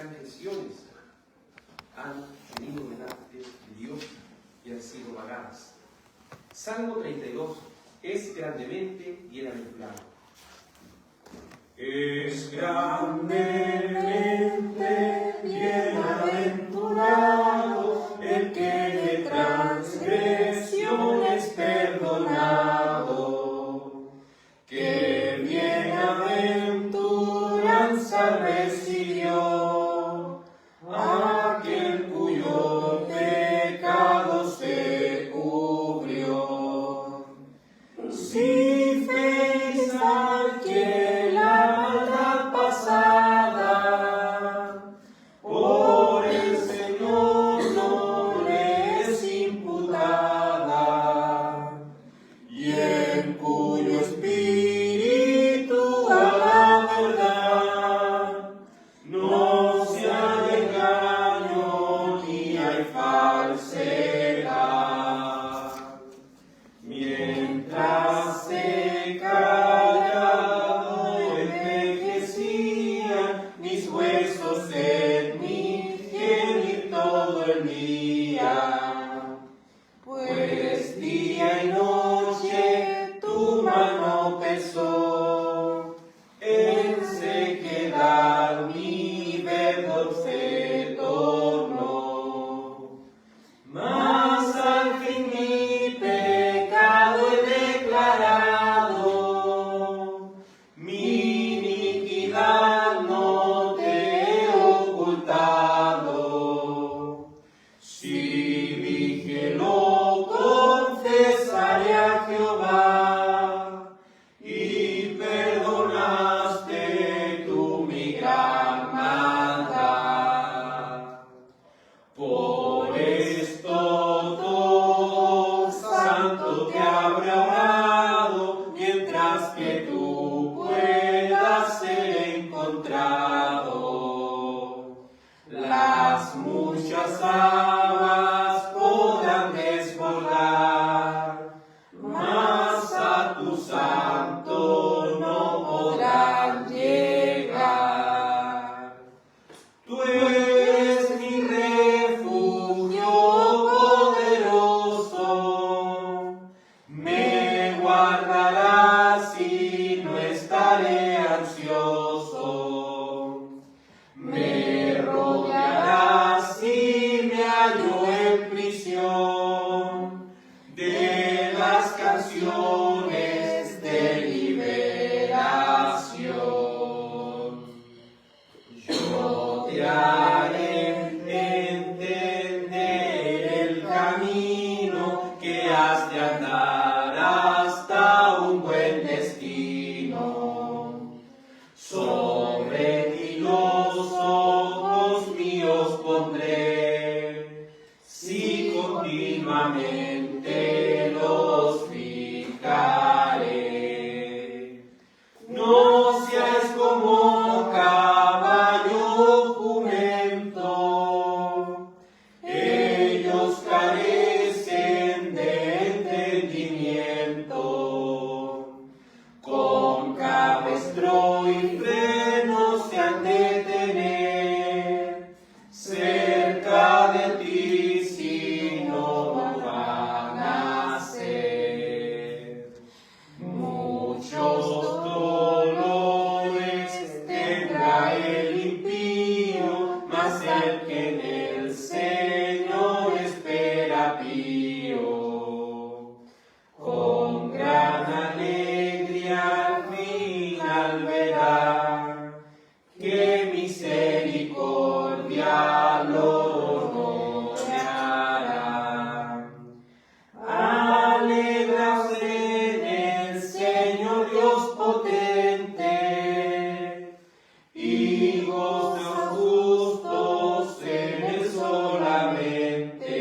transgresiones han venido delante de Dios y han sido pagadas. Salmo 32 es grandemente bienaventurado. Es grandemente bienaventurado el que de transgresiones perdonado, que bienaventuranza recibió aquel cuyo pecado se cubrió. Si veis al que la maldad pasada por el Señor no le es imputada, y en cuyo espíritu a la verdad no se hay engaño ni hay falsedad. Mientras se callado envejecían mis huesos en mi gemir todo el día, pues día y noche tu mano pesó, en sequedad mi verdor se tornó. Mas al fin mi pecado he declarado, mi iniquidad no te he ocultado. Si dije lo confesaré a Jehová, y perdonaste tú mi gran maldad. Por esto todo santo te habrá orado, mientras que tú puedas ser encontrado. Las muchas aguas podrán desbordar, mas a tu santo no podrán llegar. Tú eres mi refugio poderoso, me guardarás y no estaré ansioso. Me rodearás y me hallo en prisión de las canciones de liberación. Yo te haré entender el camino que has de andar hasta un buen destino. Sobre ti los ojos míos pondré, si continuamente los fijaré. No seas como caballo jumento, ellos carecen de entendimiento. Con cabestro y freno se han de tener cerca de ti, si no van a ser. Muchos dolores tendrá el impío, mas el que en el Señor espera pío. Con gran alegría al final verá que misericordia lo rodeará. Alégrase en el Señor Dios potente, y goza justos en él solamente,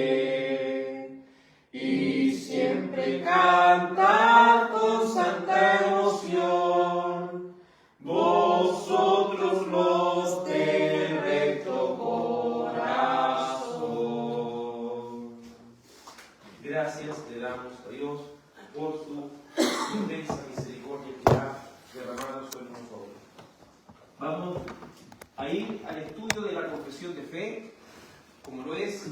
y siempre cantad con santa emoción, vosotros los de recto corazón. Gracias le damos a Dios por su inmensa misericordia que ha derramado sobre nosotros. Vamos a ir al estudio de la confesión de fe, como lo es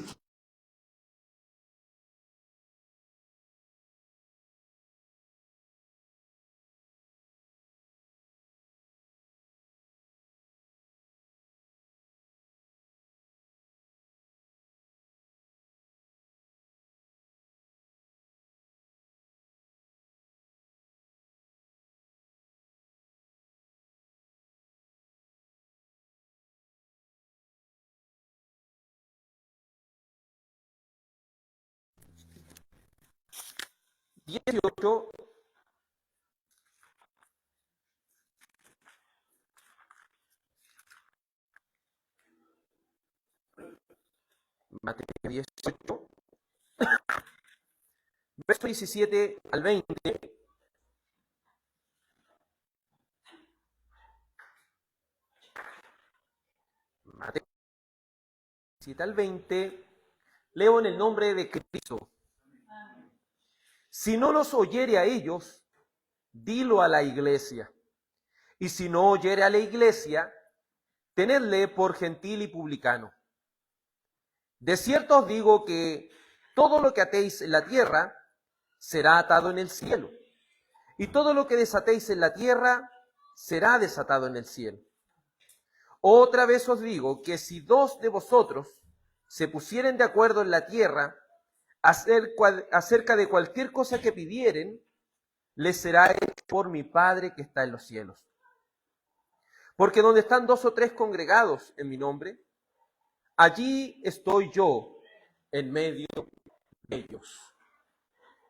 dieciocho. Mateo 18, verso 17 al 20. Mateo 17 al 20. Leo en el nombre de Cristo. Si no los oyere a ellos, dilo a la iglesia. Y si no oyere a la iglesia, tenedle por gentil y publicano. De cierto os digo que todo lo que atéis en la tierra será atado en el cielo, y todo lo que desatéis en la tierra será desatado en el cielo. Otra vez os digo que si dos de vosotros se pusieren de acuerdo en la tierra acerca de cualquier cosa que pidieren, les será hecho por mi Padre que está en los cielos. Porque donde están dos o tres congregados en mi nombre, allí estoy yo en medio de ellos.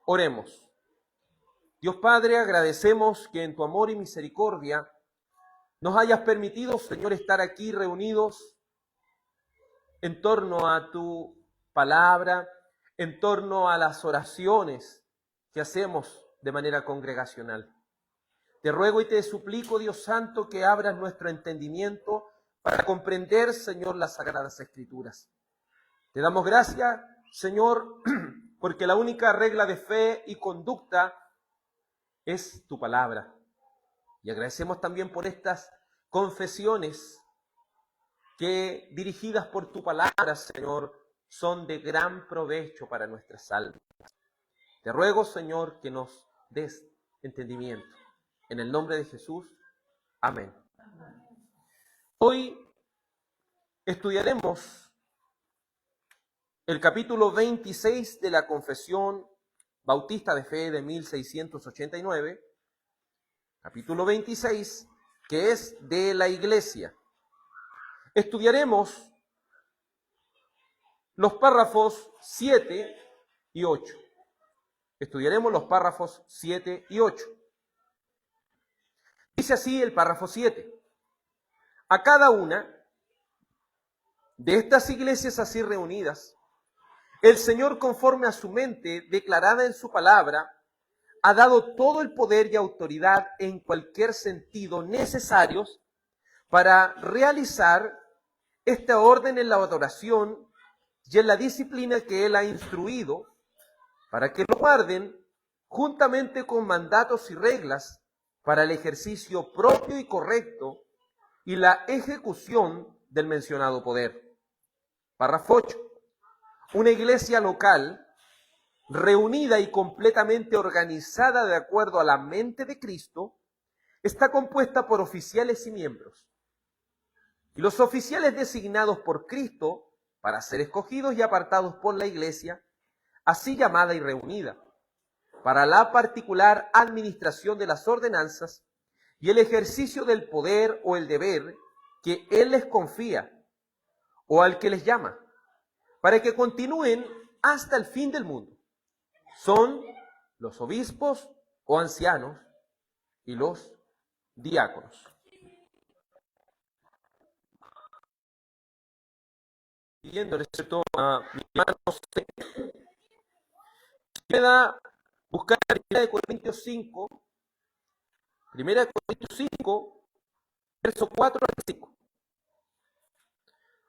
Oremos. Dios Padre, agradecemos que en tu amor y misericordia nos hayas permitido, Señor, estar aquí reunidos en torno a tu palabra, en torno a las oraciones que hacemos de manera congregacional. Te ruego y te suplico, Dios Santo, que abras nuestro entendimiento para comprender, Señor, las Sagradas Escrituras. Te damos gracias, Señor, porque la única regla de fe y conducta es tu palabra. Y agradecemos también por estas confesiones que, dirigidas por tu palabra, Señor, son de gran provecho para nuestras almas. Te ruego, Señor, que nos des entendimiento. En el nombre de Jesús, amén. Hoy estudiaremos el capítulo 26 de la Confesión Bautista de Fe de 1689, capítulo 26, que es de la Iglesia. Estudiaremos los párrafos 7 y 8. Estudiaremos los párrafos 7 y 8. Dice así el párrafo 7. A cada una de estas iglesias así reunidas, el Señor, conforme a su mente declarada en su palabra, ha dado todo el poder y autoridad en cualquier sentido necesarios para realizar este orden en la adoración y en la disciplina que Él ha instruido, para que lo guarden juntamente con mandatos y reglas para el ejercicio propio y correcto y la ejecución del mencionado poder. Párrafo 8. Una iglesia local, reunida y completamente organizada de acuerdo a la mente de Cristo, está compuesta por oficiales y miembros. Y los oficiales designados por Cristo para ser escogidos y apartados por la iglesia, así llamada y reunida, para la particular administración de las ordenanzas y el ejercicio del poder o el deber que Él les confía o al que les llama, para que continúen hasta el fin del mundo. Son los obispos o ancianos y los diáconos. Siguiendo, ¿cierto? A mi hermano José, queda buscar 1 Corintios 5, 1 Corintios 5, verso 4 al 5.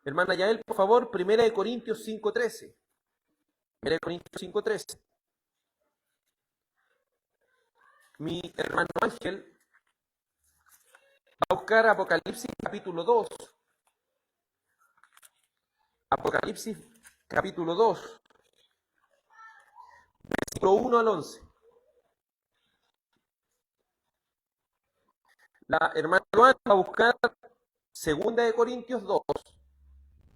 Hermana Yael, por favor, 1 Corintios 5:13. 1 Corintios 5:13. Mi hermano Ángel va a buscar Apocalipsis capítulo 2, Apocalipsis capítulo 2, versículo 1 al 11. La hermana Joana va a buscar 2 Corintios 2,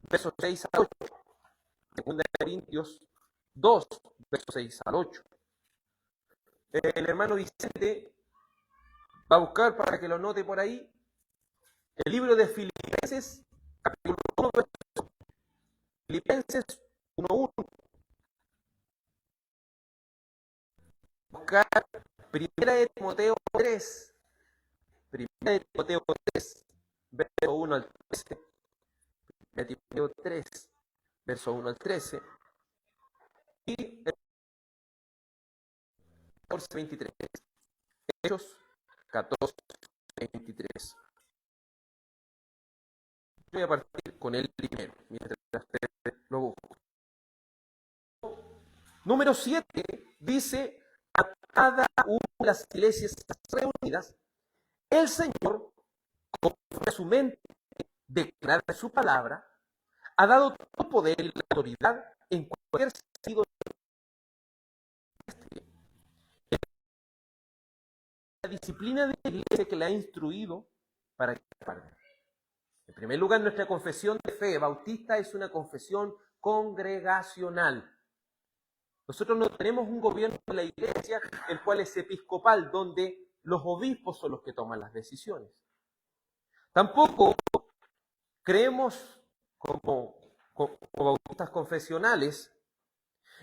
versos 6 al 8. 2 Corintios 2, versos 6 al 8. El hermano Vicente va a buscar, para que lo note por ahí, el libro de Filipenses, capítulo 1, Filipenses 1:1. Buscar Primera de Timoteo 3, Primera de Timoteo 3, verso 1 al 13. Primera de Timoteo 3, verso 1 al 13. Y el 14:23. Hechos 14:23. Yo voy a partir con el primero, mientras ustedes lo buscan. Número 7 dice: a cada una de las iglesias reunidas, el Señor, conforme a su mente, declara su palabra, ha dado todo poder y la autoridad en cualquier sentido. La disciplina de la iglesia que le ha instruido para que parte. En primer lugar, nuestra confesión de fe bautista es una confesión congregacional. Nosotros no tenemos un gobierno de la iglesia, el cual es episcopal, donde los obispos son los que toman las decisiones. Tampoco creemos, como bautistas confesionales,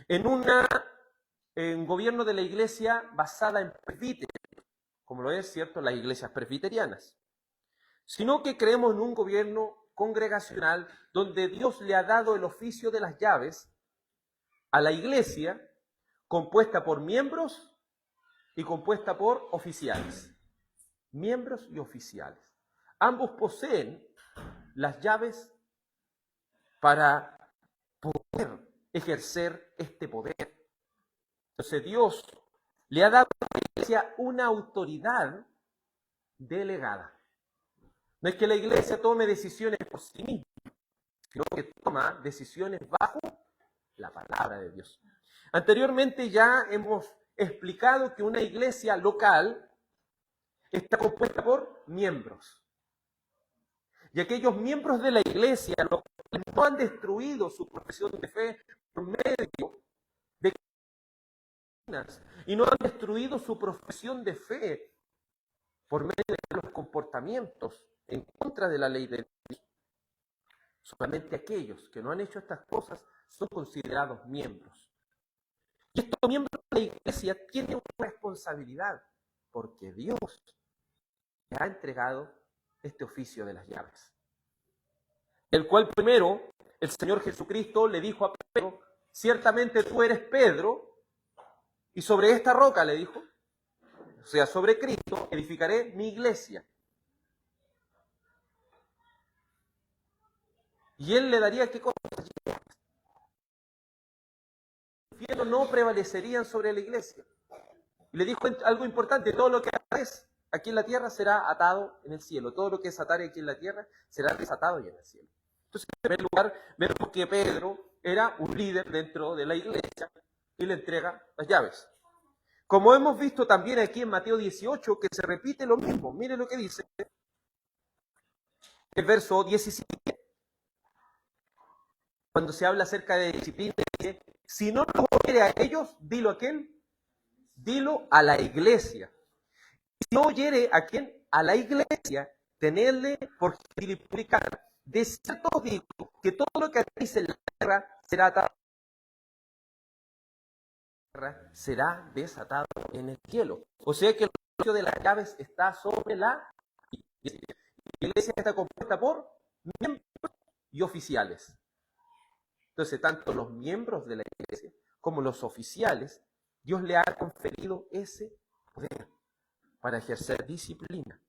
en un gobierno de la iglesia basada en presbíteros, como lo es, ¿cierto?, las iglesias presbiterianas, sino que creemos en un gobierno congregacional donde Dios le ha dado el oficio de las llaves a la iglesia, compuesta por miembros y compuesta por oficiales. Miembros y oficiales. Ambos poseen las llaves para poder ejercer este poder. Entonces Dios le ha dado a la iglesia una autoridad delegada. No es que la iglesia tome decisiones por sí misma, sino que toma decisiones bajo la palabra de Dios. Anteriormente ya hemos explicado que una iglesia local está compuesta por miembros. Y aquellos miembros de la iglesia no han destruido su profesión de fe por medio de y no han destruido su profesión de fe por medio de los comportamientos en contra de la ley de Dios. Solamente aquellos que no han hecho estas cosas son considerados miembros. Y estos miembros de la iglesia tienen una responsabilidad, porque Dios les ha entregado este oficio de las llaves. El cual primero, el Señor Jesucristo le dijo a Pedro: ciertamente tú eres Pedro, y sobre esta roca, le dijo, o sea, sobre Cristo, edificaré mi iglesia. Y Él le daría, ¿qué cosas? Los infiernos no prevalecerían sobre la iglesia. Y le dijo algo importante: todo lo que haces aquí en la tierra será atado en el cielo. Todo lo que es atar aquí en la tierra será desatado y en el cielo. Entonces, en primer lugar, vemos que Pedro era un líder dentro de la iglesia y le entrega las llaves. Como hemos visto también aquí en Mateo 18, que se repite lo mismo. Mire lo que dice el verso 17. Cuando se habla acerca de disciplina, dice: si no lo oyere a ellos, dilo a quién, dilo a la iglesia. Si no oyere a quién, a la iglesia, tenedle por gentil y publicano. De cierto os digo que todo lo que hacéis en la tierra será atado, será desatado en el cielo. O sea que el oficio de las llaves está sobre la iglesia. La iglesia está compuesta por miembros y oficiales. Entonces, tanto los miembros de la iglesia como los oficiales, Dios le ha conferido ese poder para ejercer disciplina,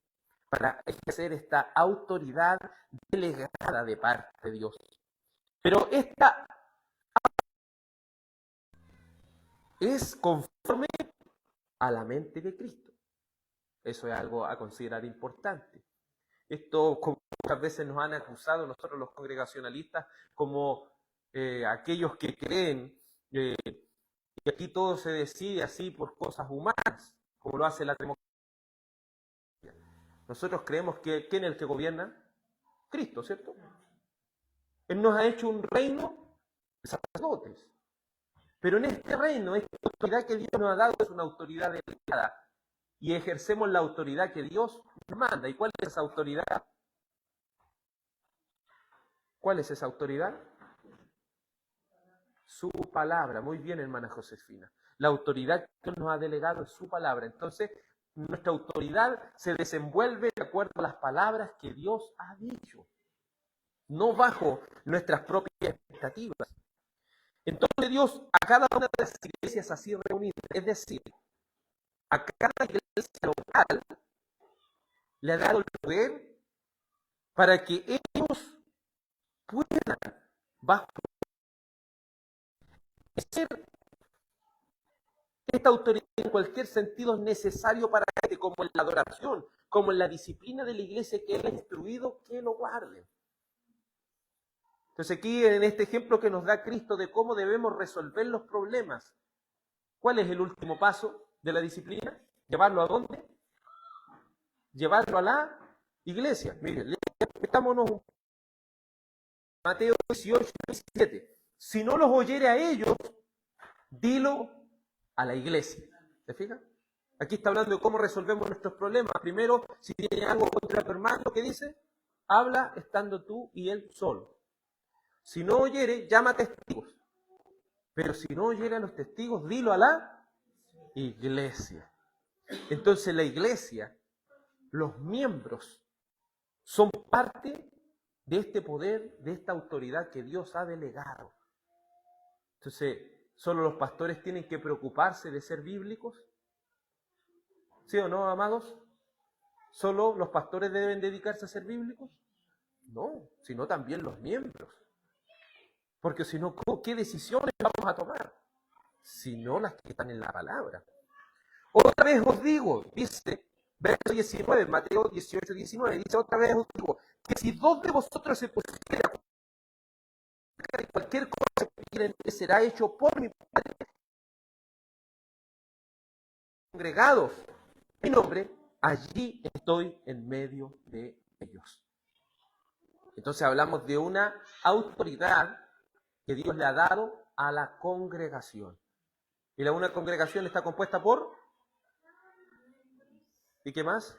para ejercer esta autoridad delegada de parte de Dios. Pero esta es conforme a la mente de Cristo. Eso es algo a considerar importante. Esto, como muchas veces nos han acusado nosotros los congregacionalistas, como aquellos que creen que aquí todo se decide así por cosas humanas, como lo hace la democracia. Nosotros creemos que ¿quién es el que gobierna? Cristo, ¿cierto? Él nos ha hecho un reino de sacerdotes. Pero en este reino, esta autoridad que Dios nos ha dado es una autoridad delegada. Y ejercemos la autoridad que Dios nos manda. ¿Y cuál es esa autoridad? ¿Cuál es esa autoridad? Su palabra. Muy bien, hermana Josefina. La autoridad que Dios nos ha delegado es su palabra. Entonces, nuestra autoridad se desenvuelve de acuerdo a las palabras que Dios ha dicho, no bajo nuestras propias expectativas. Entonces Dios a cada una de las iglesias así reunidas, es decir, a cada iglesia local, le ha dado el poder para que ellos puedan, bajo ser esta autoridad en cualquier sentido es necesario para que, como en la adoración, como en la disciplina de la iglesia que Él ha instruido, que lo guarden. Entonces aquí en este ejemplo que nos da Cristo de cómo debemos resolver los problemas, ¿cuál es el último paso de la disciplina? ¿Llevarlo a dónde? Llevarlo a la iglesia. Miren, metámonos un Mateo 18, 17. Si no los oyere a ellos, dilo a la iglesia. ¿Te fijas? Aquí está hablando de cómo resolvemos nuestros problemas. Primero, si tiene algo contra tu hermano, ¿qué dice? Habla estando tú y él solo. Si no oyere, llama a testigos. Pero si no oyere a los testigos, dilo a la iglesia. Entonces la iglesia, los miembros, son parte de este poder, de esta autoridad que Dios ha delegado. Entonces, ¿solo los pastores tienen que preocuparse de ser bíblicos? ¿Sí o no, amados? ¿Solo los pastores deben dedicarse a ser bíblicos? No, sino también los miembros. Porque si no, ¿qué decisiones vamos a tomar? Si no las que están en la palabra. Otra vez os digo, dice, verso 19, Mateo 18, 19, dice otra vez os digo, que si dos de vosotros se pusieran cualquier cosa que quieran, será hecho por mi Padre, congregados en mi nombre, allí estoy en medio de ellos. Entonces hablamos de una autoridad que Dios le ha dado a la congregación. Y una congregación está compuesta por... ¿Y qué más?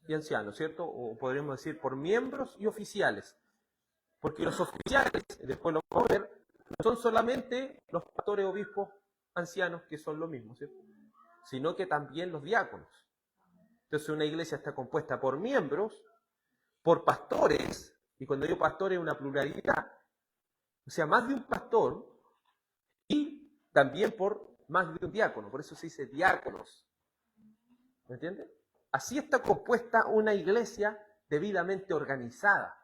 Y ancianos, ¿cierto? O podríamos decir por miembros y oficiales. Porque los oficiales, después lo vamos a ver, no son solamente los pastores, obispos, ancianos, que son lo mismo, ¿cierto? Sino que también los diáconos. Entonces una iglesia está compuesta por miembros, por pastores, y cuando digo pastores es una pluralidad, o sea, más de un pastor, y también por más de un diácono, por eso se dice diáconos. ¿Me entiende? Así está compuesta una iglesia debidamente organizada.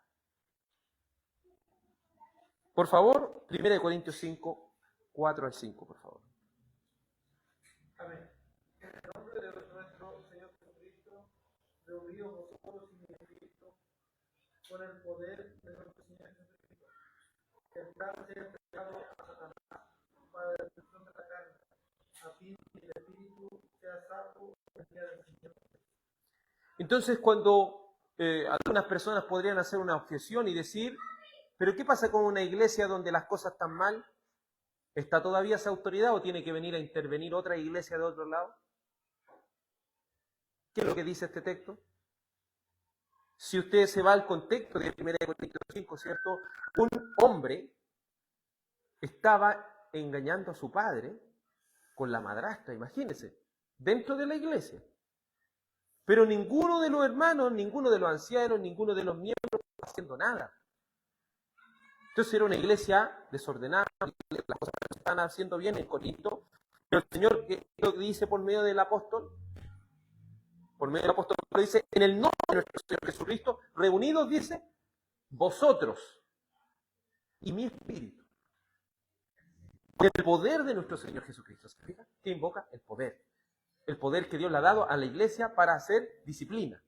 Por favor, 1 Corintios 5, 4 al 5, por favor. Amén. En el nombre de nuestro Señor Jesucristo, reunidos vosotros y mi Espíritu, con el poder de nuestro Señor Jesucristo, que el plan sea entregado a Satanás para la destrucción de la carne, a fin que el Espíritu sea salvo en el día del Señor. Entonces, cuando algunas personas podrían hacer una objeción y decir, ¿pero qué pasa con una iglesia donde las cosas están mal? ¿Está todavía esa autoridad o tiene que venir a intervenir otra iglesia de otro lado? ¿Qué es lo que dice este texto? Si usted se va al contexto de 1 Corintios 5, ¿cierto? Un hombre estaba engañando a su padre con la madrastra, imagínense, dentro de la iglesia. Pero ninguno de los hermanos, ninguno de los ancianos, ninguno de los miembros estaba haciendo nada. Entonces era una iglesia desordenada, las cosas no se están haciendo bien en Corinto. Pero el Señor, ¿qué lo que dice por medio del apóstol? Por medio del apóstol dice, en el nombre de nuestro Señor Jesucristo, reunidos, dice, vosotros y mi espíritu. Del poder de nuestro Señor Jesucristo. ¿Se fija? ¿Qué invoca? El poder. El poder que Dios le ha dado a la iglesia para hacer disciplina.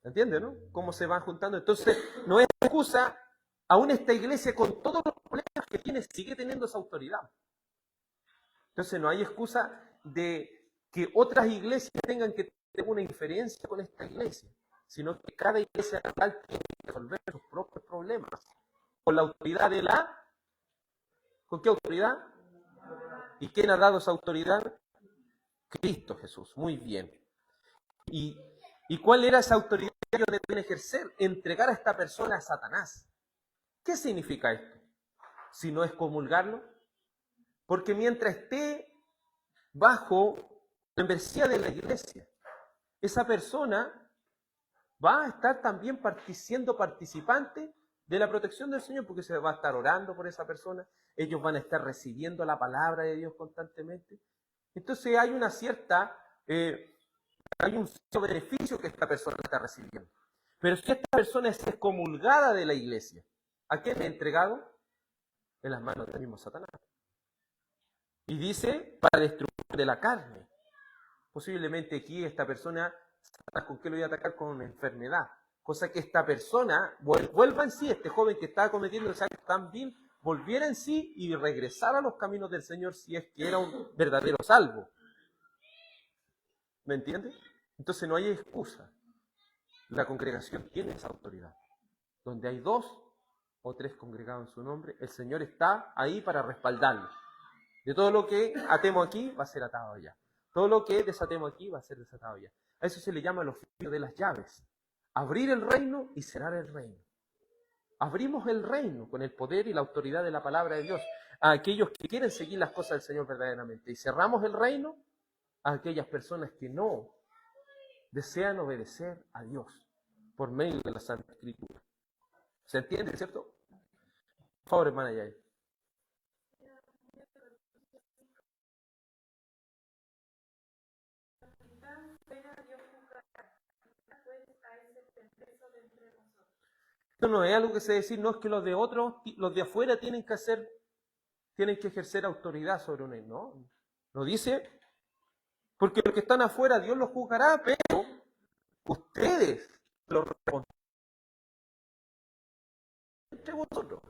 ¿Entiende, no? Cómo se van juntando. Entonces, no es excusa, aún esta iglesia con todos los que tiene sigue teniendo esa autoridad. Entonces no hay excusa de que otras iglesias tengan que tener una inferencia con esta iglesia, sino que cada iglesia local tiene que resolver sus propios problemas. Con la autoridad de la... ¿Con qué autoridad? ¿Y quién ha dado esa autoridad? Cristo Jesús. Muy bien. ¿Y cuál era esa autoridad que ellos deben ejercer? Entregar a esta persona a Satanás. ¿Qué significa esto? Si no es comulgarlo. Porque mientras esté bajo la membresía de la iglesia, esa persona va a estar también siendo participante de la protección del Señor, porque se va a estar orando por esa persona, ellos van a estar recibiendo la palabra de Dios constantemente. Entonces hay una cierta, hay un cierto beneficio que esta persona está recibiendo. Pero si esta persona es excomulgada de la iglesia, ¿a quién le ha entregado? En las manos del mismo Satanás. Y dice, para destruir de la carne. Posiblemente aquí esta persona, ¿con qué lo voy a atacar? Con una enfermedad. Cosa que esta persona vuelva en sí, este joven que estaba cometiendo ese acto tan vil, volviera en sí y regresara a los caminos del Señor si es que era un verdadero salvo. ¿Me entiende? Entonces no hay excusa. La congregación tiene esa autoridad. Donde hay 2 o 3 congregados en su nombre, el Señor está ahí para respaldarlo. De todo lo que atemos aquí va a ser atado allá. Todo lo que desatemos aquí va a ser desatado allá. A eso se le llama el oficio de las llaves. Abrir el reino y cerrar el reino. Abrimos el reino con el poder y la autoridad de la palabra de Dios a aquellos que quieren seguir las cosas del Señor verdaderamente. Y cerramos el reino a aquellas personas que no desean obedecer a Dios por medio de la Santa Escritura. ¿Se entiende, cierto? Por favor, hermana Yael. Esto no es algo que se decir, no es que los de otros, los de afuera tienen que ejercer autoridad sobre uno, no. Lo dice, porque los que están afuera Dios los juzgará, pero ustedes los responden entre vosotros.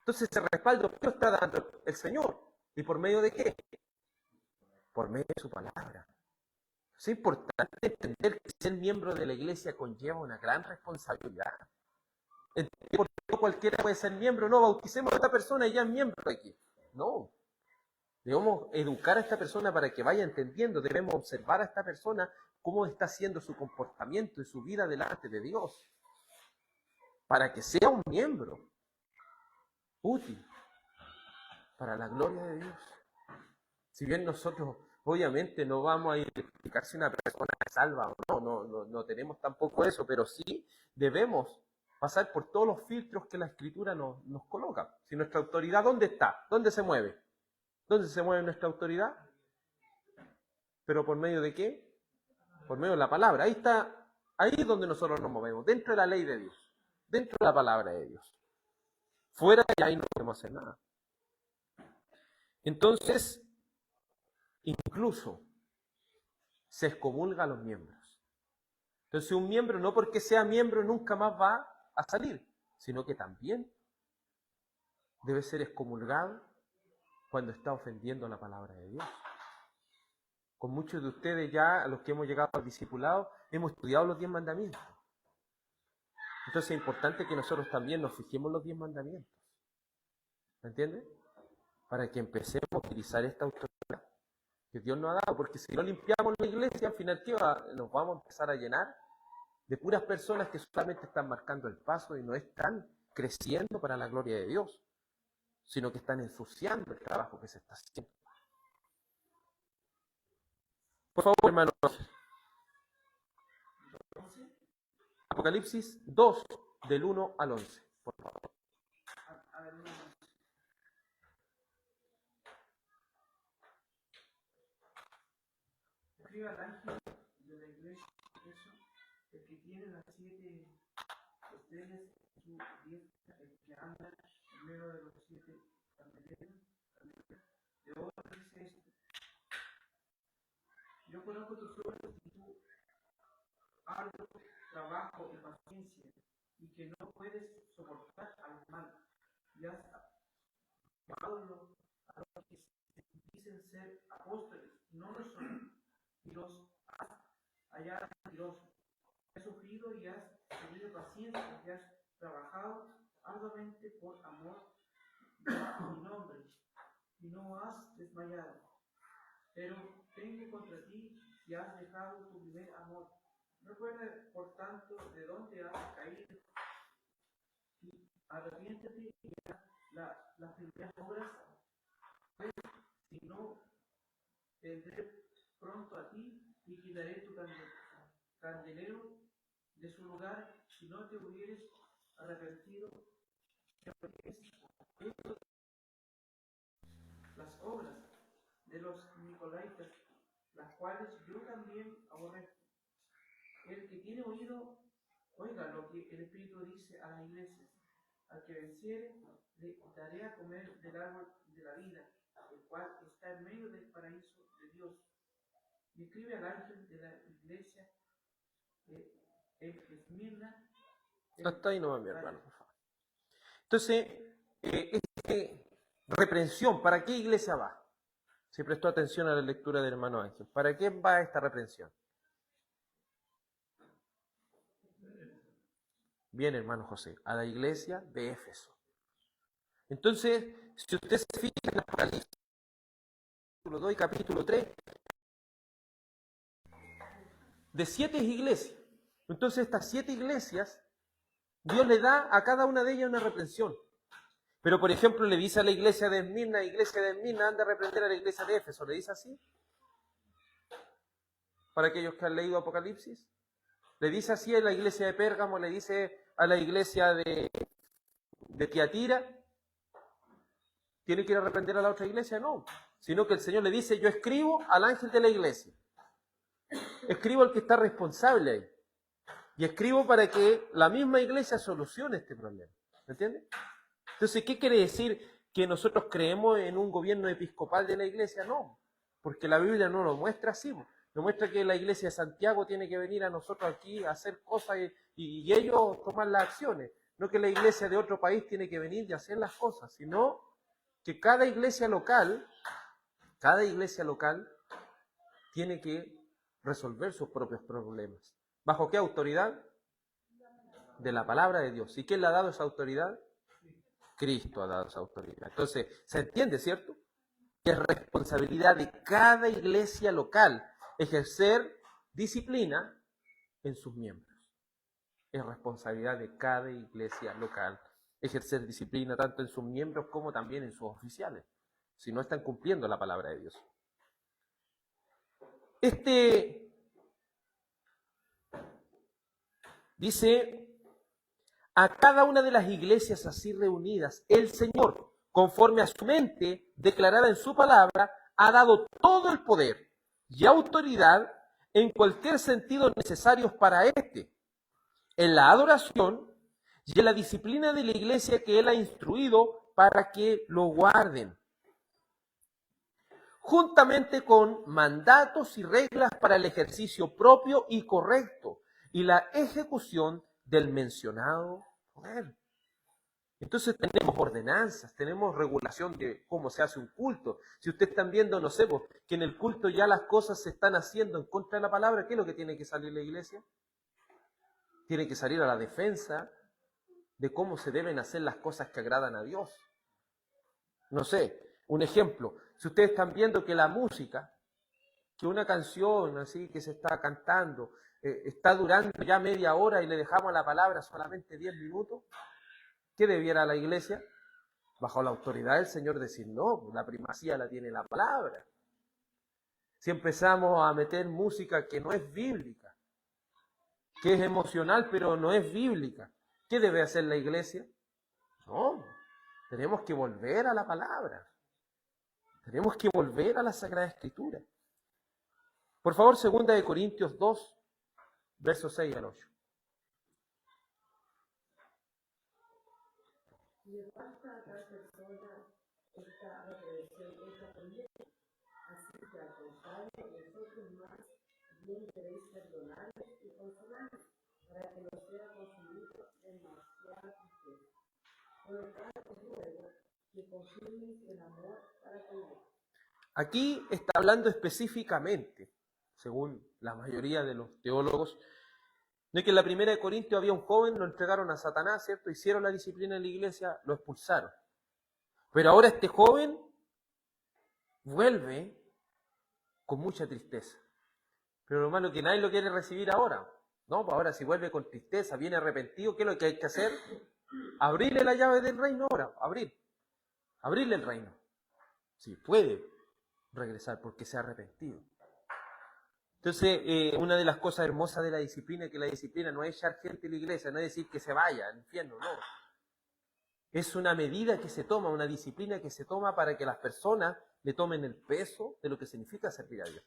Entonces ese respaldo que está dando el Señor. ¿Y por medio de qué? Por medio de su palabra. Es importante entender que ser miembro de la iglesia conlleva una gran responsabilidad. Porque no cualquiera puede ser miembro, no, bauticemos a esta persona y ya es miembro aquí. No. Debemos educar a esta persona para que vaya entendiendo, debemos observar a esta persona cómo está haciendo su comportamiento y su vida delante de Dios. Para que sea un miembro útil para la gloria de Dios. Si bien nosotros obviamente no vamos a identificar si una persona es salva o no tenemos tampoco eso, pero sí debemos pasar por todos los filtros que la Escritura nos coloca. Si nuestra autoridad, ¿dónde está? ¿Dónde se mueve? ¿Dónde se mueve nuestra autoridad? ¿Pero por medio de qué? Por medio de la palabra. Ahí está, ahí es donde nosotros nos movemos, dentro de la ley de Dios, dentro de la palabra de Dios. Fuera de ahí no podemos hacer nada. Entonces, incluso se excomulga a los miembros. Entonces un miembro, no porque sea miembro nunca más va a salir, sino que también debe ser excomulgado cuando está ofendiendo la palabra de Dios. Con muchos de ustedes ya, a los que hemos llegado al discipulado, hemos estudiado los 10 mandamientos. Entonces es importante que nosotros también nos fijemos los 10 mandamientos. ¿Me entiende? Para que empecemos a utilizar esta autoridad que Dios nos ha dado, porque si no limpiamos la iglesia, al final, ¿qué va? Nos vamos a empezar a llenar de puras personas que solamente están marcando el paso y no están creciendo para la gloria de Dios, sino que están ensuciando el trabajo que se está haciendo. Por favor, hermanos. Apocalipsis 2, del 1 al 11, por favor. Escriba al ángel de la iglesia, eso, el que tiene las 7 estrellas en su diestra, el que anda en medio de los 7 candeleros, de oro, dice esto: yo conozco tus obras y tu arduo trabajo y paciencia, y que no puedes soportar al mal, y has llamado a los que dicen ser apóstoles, y no lo son, y los has hallado mentirosos. Has sufrido y has tenido paciencia, y has trabajado arduamente por amor de mi nombre, y no has desmayado. Pero tengo contra ti y has dejado tu primer amor. Recuerda, por tanto, de dónde has caído, y arrepiéntete y haz las primeras obras, pues si no, vendré pronto a ti y quitaré tu candelero de su lugar si no te hubieres arrepentido. Las obras de los nicolaitas, las cuales yo también aborrezco. El que tiene oído, oiga lo que el Espíritu dice a las iglesias. Al que venciere, le daré a comer del árbol de la vida, el cual está en medio del paraíso de Dios. Y escribe al ángel de la iglesia en Esmirna. Hasta ahí nomás, mi hermano, por favor. Entonces, reprensión, ¿para qué iglesia va? Si prestó atención a la lectura del hermano Ángel. ¿Para qué va esta reprensión? Bien, hermano José, a la iglesia de Éfeso. Entonces, si usted se fija en Apocalipsis, capítulo 2 y capítulo 3, de 7 iglesias. Entonces, estas 7 iglesias, Dios le da a cada una de ellas una reprensión. Pero, por ejemplo, le dice a la iglesia de Esmirna, anda a reprender a la iglesia de Éfeso. ¿Le dice así? Para aquellos que han leído Apocalipsis. Le dice así a la iglesia de Pérgamo, le dice a la iglesia de Tiatira. ¿Tiene que ir a reprender a la otra iglesia? No. Sino que el Señor le dice, yo escribo al ángel de la iglesia. Escribo al que está responsable ahí. Y escribo para que la misma iglesia solucione este problema. ¿Me entiende? Entonces, ¿qué quiere decir? ¿Que nosotros creemos en un gobierno episcopal de la iglesia? No, porque la Biblia no lo muestra así. Nos muestra que la iglesia de Santiago tiene que venir a nosotros aquí a hacer cosas y ellos tomar las acciones. No que la iglesia de otro país tiene que venir y hacer las cosas, sino que cada iglesia local tiene que resolver sus propios problemas. ¿Bajo qué autoridad? De la palabra de Dios. ¿Y quién le ha dado esa autoridad? Cristo ha dado esa autoridad. Entonces, se entiende, ¿cierto? Que es responsabilidad de cada iglesia local ejercer disciplina en sus miembros. Es responsabilidad de cada iglesia local ejercer disciplina tanto en sus miembros como también en sus oficiales, si no están cumpliendo la palabra de Dios. Dice, a cada una de las iglesias así reunidas, el Señor, conforme a su mente declarada en su palabra, ha dado todo el poder y autoridad en cualquier sentido necesarios para en la adoración y en la disciplina de la iglesia que Él ha instruido para que lo guarden, juntamente con mandatos y reglas para el ejercicio propio y correcto y la ejecución del mencionado poder. Entonces tenemos ordenanzas, tenemos regulación de cómo se hace un culto. Si ustedes están viendo, no sé, que en el culto ya las cosas se están haciendo en contra de la palabra, ¿qué es lo que tiene que salir la iglesia? Tiene que salir a la defensa de cómo se deben hacer las cosas que agradan a Dios. No sé, un ejemplo, si ustedes están viendo que la música, que una canción así que se está cantando, está durando ya media hora y le dejamos la palabra solamente 10 minutos, ¿qué debiera la iglesia? Bajo la autoridad del Señor decir, no, la primacía la tiene la palabra. Si empezamos a meter música que no es bíblica, que es emocional pero no es bíblica, ¿qué debe hacer la iglesia? No, tenemos que volver a la palabra. Tenemos que volver a la Sagrada Escritura. Por favor, 2 Corintios 2, versos 6 al 8. Le basta a tal persona esta reprensión hecha también. Así que al contrario, vosotros más bien debéis perdonarles y consolarles, para que no sea consumido demasiada tristeza. Por lo cual os ruego que confirmes el amor para con él. Aquí está hablando específicamente, según la mayoría de los teólogos, de que en la primera de Corintios había un joven, lo entregaron a Satanás, ¿cierto? Hicieron la disciplina en la iglesia, lo expulsaron. Pero ahora este joven vuelve con mucha tristeza. Pero lo malo es que nadie lo quiere recibir ahora. No, pues ahora si vuelve con tristeza, viene arrepentido, ¿qué es lo que hay que hacer? Abrirle la llave del reino ahora, abrirle el reino. Sí, puede regresar porque se ha arrepentido. Entonces, una de las cosas hermosas de la disciplina es que la disciplina no es echar gente de la iglesia, no es decir que se vaya al infierno, no. Es una medida que se toma, una disciplina que se toma para que las personas le tomen el peso de lo que significa servir a Dios.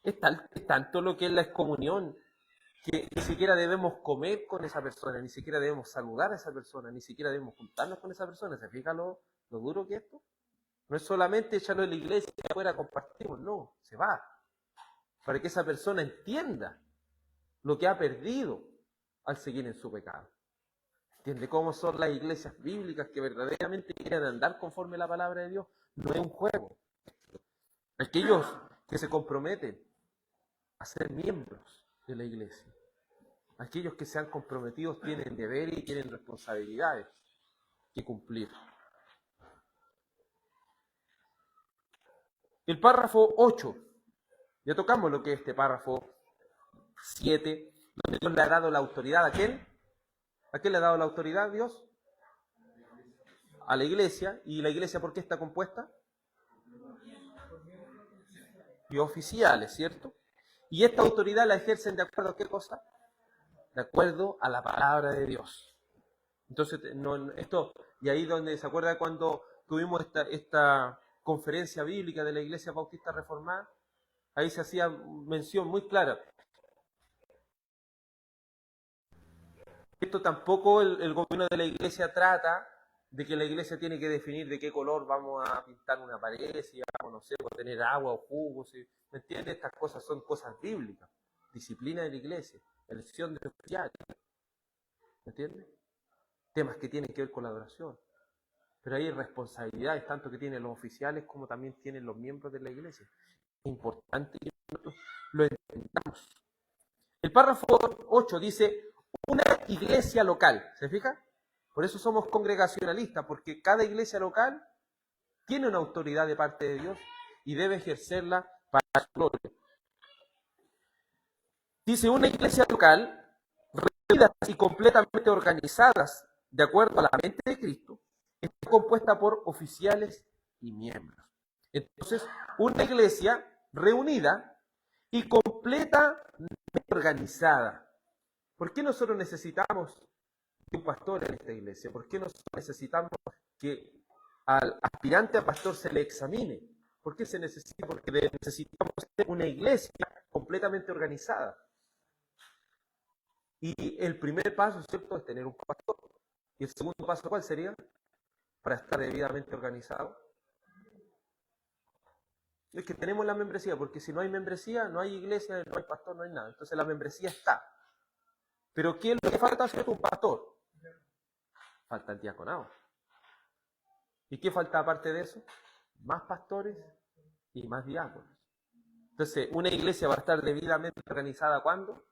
Es tanto lo que es la excomunión, que ni siquiera debemos comer con esa persona, ni siquiera debemos saludar a esa persona, ni siquiera debemos juntarnos con esa persona. ¿Se fija lo duro que es esto? No es solamente echarlo en la iglesia y afuera compartimos, no, se va. Para que esa persona entienda lo que ha perdido al seguir en su pecado. ¿Entiende cómo son las iglesias bíblicas que verdaderamente quieren andar conforme a la palabra de Dios? No es un juego. Aquellos que se comprometen a ser miembros de la iglesia, aquellos que se han comprometido tienen deberes y tienen responsabilidades que cumplir. El párrafo 8. Ya tocamos lo que es este párrafo 7, donde Dios le ha dado la autoridad a quién. ¿A quién le ha dado la autoridad Dios? A la iglesia. ¿Y la iglesia por qué está compuesta? Y oficiales, ¿cierto? Y esta autoridad la ejercen de acuerdo a qué cosa? De acuerdo a la palabra de Dios. Entonces, y ahí donde se acuerda cuando tuvimos esta conferencia bíblica de la Iglesia Bautista Reformada, ahí se hacía mención muy clara. Esto tampoco el gobierno de la iglesia trata de que la iglesia tiene que definir de qué color vamos a pintar una pared, si vamos, no sé, a tener agua o jugo, ¿me entiendes? Estas cosas son cosas bíblicas, disciplina de la iglesia, elección de oficiales, ¿me entiendes? Temas que tienen que ver con la adoración. Pero hay responsabilidades tanto que tienen los oficiales como también tienen los miembros de la iglesia. Es importante que nosotros lo entendamos. El párrafo 8 dice, una iglesia local, ¿se fija? Por eso somos congregacionalistas, porque cada iglesia local tiene una autoridad de parte de Dios y debe ejercerla para su gloria. Dice, una iglesia local, reunidas y completamente organizadas de acuerdo a la mente de Cristo, está compuesta por oficiales y miembros. Entonces, una iglesia reunida y completamente organizada. ¿Por qué nosotros necesitamos de un pastor en esta iglesia? ¿Por qué nosotros necesitamos que al aspirante a pastor se le examine? ¿Por qué se necesita? Porque necesitamos una iglesia completamente organizada. Y el primer paso, ¿cierto?, es tener un pastor. ¿Y el segundo paso cuál sería? Para estar debidamente organizado. Es que tenemos la membresía, porque si no hay membresía, no hay iglesia, no hay pastor, no hay nada. Entonces la membresía está. Pero ¿qué es lo que falta? ¿Cierto? Un pastor. Falta el diaconado. ¿Y qué falta aparte de eso? Más pastores y más diáconos. Entonces, una iglesia va a estar debidamente organizada ¿cuándo?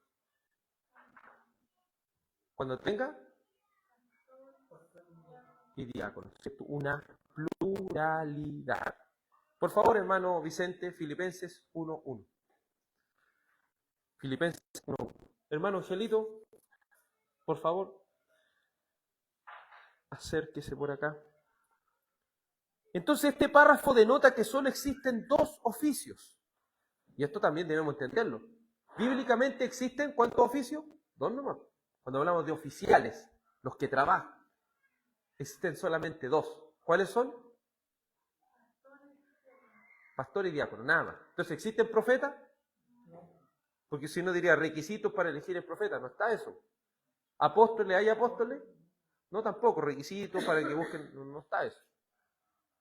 Cuando tenga y diáconos, ¿cierto? Una pluralidad. Por favor, hermano Vicente, Filipenses 1:1. Filipenses 1:1. Hermano Angelito, por favor, acérquese por acá. Entonces, este párrafo denota que solo existen dos oficios. Y esto también debemos entenderlo. Bíblicamente existen ¿cuántos oficios? Dos nomás. Cuando hablamos de oficiales, los que trabajan, existen solamente dos. ¿Cuáles son? Pastor y diácono, nada más. Entonces, ¿existen profetas? Porque si no diría requisitos para elegir el profeta, no está eso. ¿Apóstoles? ¿Hay apóstoles? No, tampoco. Requisitos para que busquen, no está eso.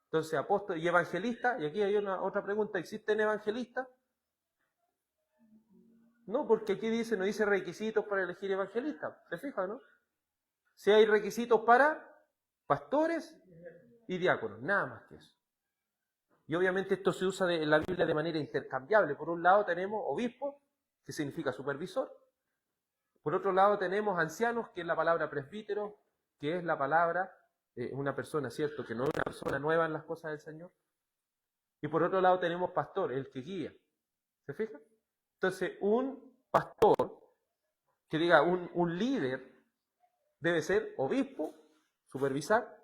Entonces, apóstol y evangelista, y aquí hay otra pregunta, ¿existen evangelistas? No, porque aquí no dice requisitos para elegir evangelistas, ¿se fijan, no? Si hay requisitos para pastores y diáconos, nada más que eso. Y obviamente esto se usa en la Biblia de manera intercambiable. Por un lado tenemos obispo, que significa supervisor. Por otro lado tenemos ancianos, que es la palabra presbítero, que es la palabra, una persona, ¿cierto?, que no es una persona nueva en las cosas del Señor. Y por otro lado tenemos pastor, el que guía. ¿Se fija? Entonces, un pastor, que diga un líder, debe ser obispo, supervisar,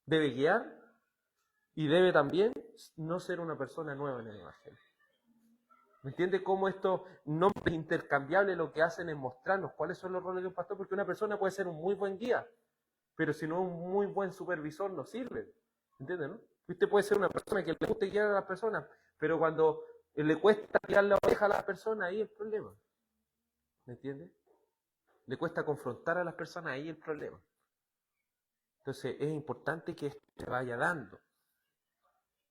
debe guiar y debe también no ser una persona nueva en el Evangelio. ¿Me entiende cómo estos nombres intercambiables lo que hacen es mostrarnos cuáles son los roles de un pastor? Porque una persona puede ser un muy buen guía, pero si no es un muy buen supervisor no sirve. ¿Entiende, no? Usted puede ser una persona que le guste guiar a las personas, pero cuando le cuesta tirar la oreja a las personas, ahí es el problema. ¿Me entiende? Le cuesta confrontar a las personas, ahí es el problema. Entonces es importante que esto se vaya dando.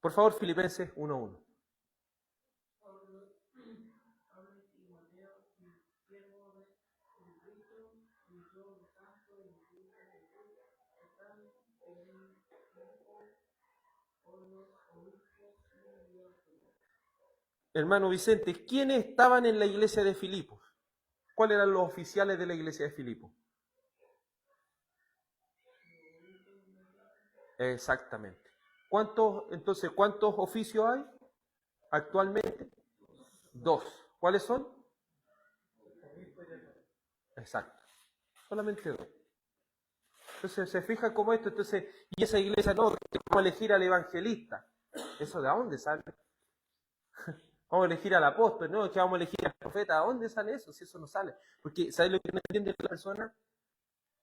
Por favor, Filipenses 1:1. Hermano Vicente, ¿quiénes estaban en la iglesia de Filipos? ¿Cuáles eran los oficiales de la iglesia de Filipos? Exactamente. ¿Cuántos oficios hay actualmente? 2. ¿Cuáles son? Exacto. Solamente 2. Entonces se fija cómo esto, entonces, y esa iglesia no, vamos a elegir al evangelista. ¿Eso de dónde sale? Vamos a elegir al apóstol, no, es que vamos a elegir al profeta. ¿A dónde sale eso? Si eso no sale. Porque, ¿sabes lo que no entiende la persona?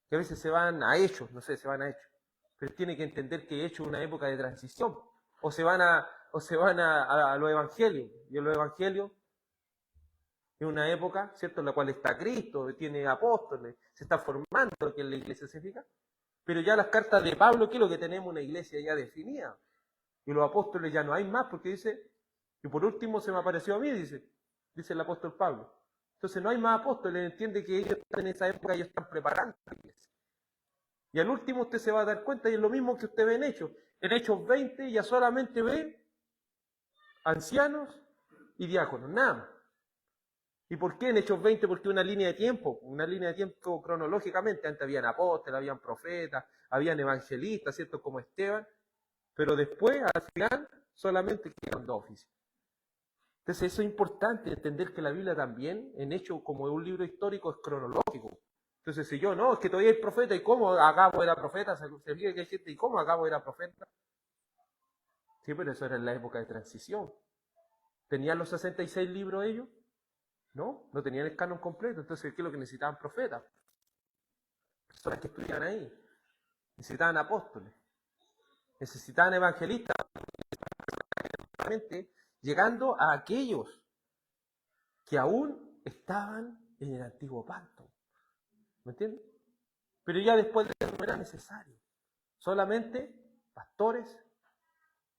Que a veces se van a Hechos, no sé, se van a Hechos. Pero tiene que entender que Hechos es una época de transición. O se van a los evangelios. Y en los evangelios es una época, ¿cierto?, en la cual está Cristo, tiene apóstoles, se está formando lo que es la iglesia, ¿se fija? Pero ya las cartas de Pablo, ¿qué es lo que tenemos? Una iglesia ya definida. Y los apóstoles ya no hay más, porque dice, y por último se me apareció a mí, dice el apóstol Pablo. Entonces no hay más apóstoles, entiende que ellos en esa época ellos están preparando la iglesia. Y al último usted se va a dar cuenta, y es lo mismo que usted ve en Hechos. En Hechos 20 ya solamente ve ancianos y diáconos, nada más. ¿Y por qué en Hechos 20? Porque una línea de tiempo cronológicamente. Antes habían apóstoles, habían profetas, habían evangelistas, ¿cierto?, como Esteban. Pero después, al final, solamente quedan 2 oficios. Entonces eso es importante, entender que la Biblia también, en Hechos, como es un libro histórico, es cronológico. Entonces si yo, no, es que todavía hay profeta, ¿y cómo Agabo era profeta? ¿Se fija que hay gente, ¿y cómo Agabo era profeta? Sí, pero eso era en la época de transición. ¿Tenían los 66 libros ellos? No tenían el canon completo. Entonces, ¿qué es lo que necesitaban? Profetas. Personas que estudiaban ahí. Necesitaban apóstoles. Necesitaban evangelistas. Llegando a aquellos que aún estaban en el antiguo pacto. ¿Me entiendes? Pero ya después de eso no era necesario. Solamente pastores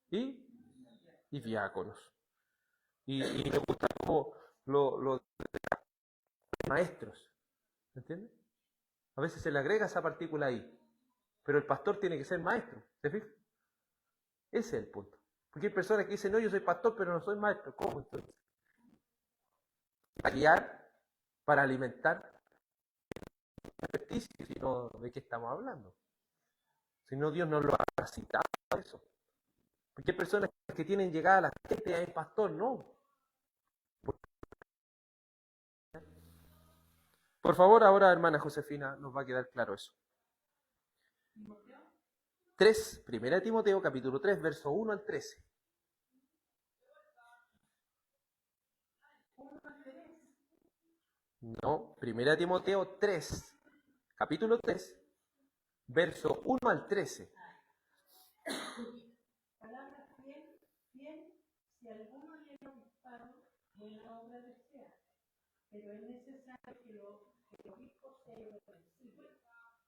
y diáconos. Y me gusta como los maestros. ¿Me entiendes? A veces se le agrega esa partícula ahí. Pero el pastor tiene que ser maestro. ¿Se fija? Ese es el punto. Porque hay personas que dicen, no, yo soy pastor, pero no soy maestro. ¿Cómo entonces? Para guiar, para alimentar, si no, ¿de qué estamos hablando? Si no, Dios no lo ha citado para eso. Porque hay personas que tienen llegada a la gente, a el pastor, no. Por favor, ahora, hermana Josefina, nos va a quedar claro eso. 3, 1 Timoteo, capítulo 3, verso 1 al 13. No, 1 Timoteo 3, capítulo 3, verso 1 al 13. Palabra fiel, si alguno llega obispado, buena obra desea. Pero es necesario que el obispo sea irreprensible,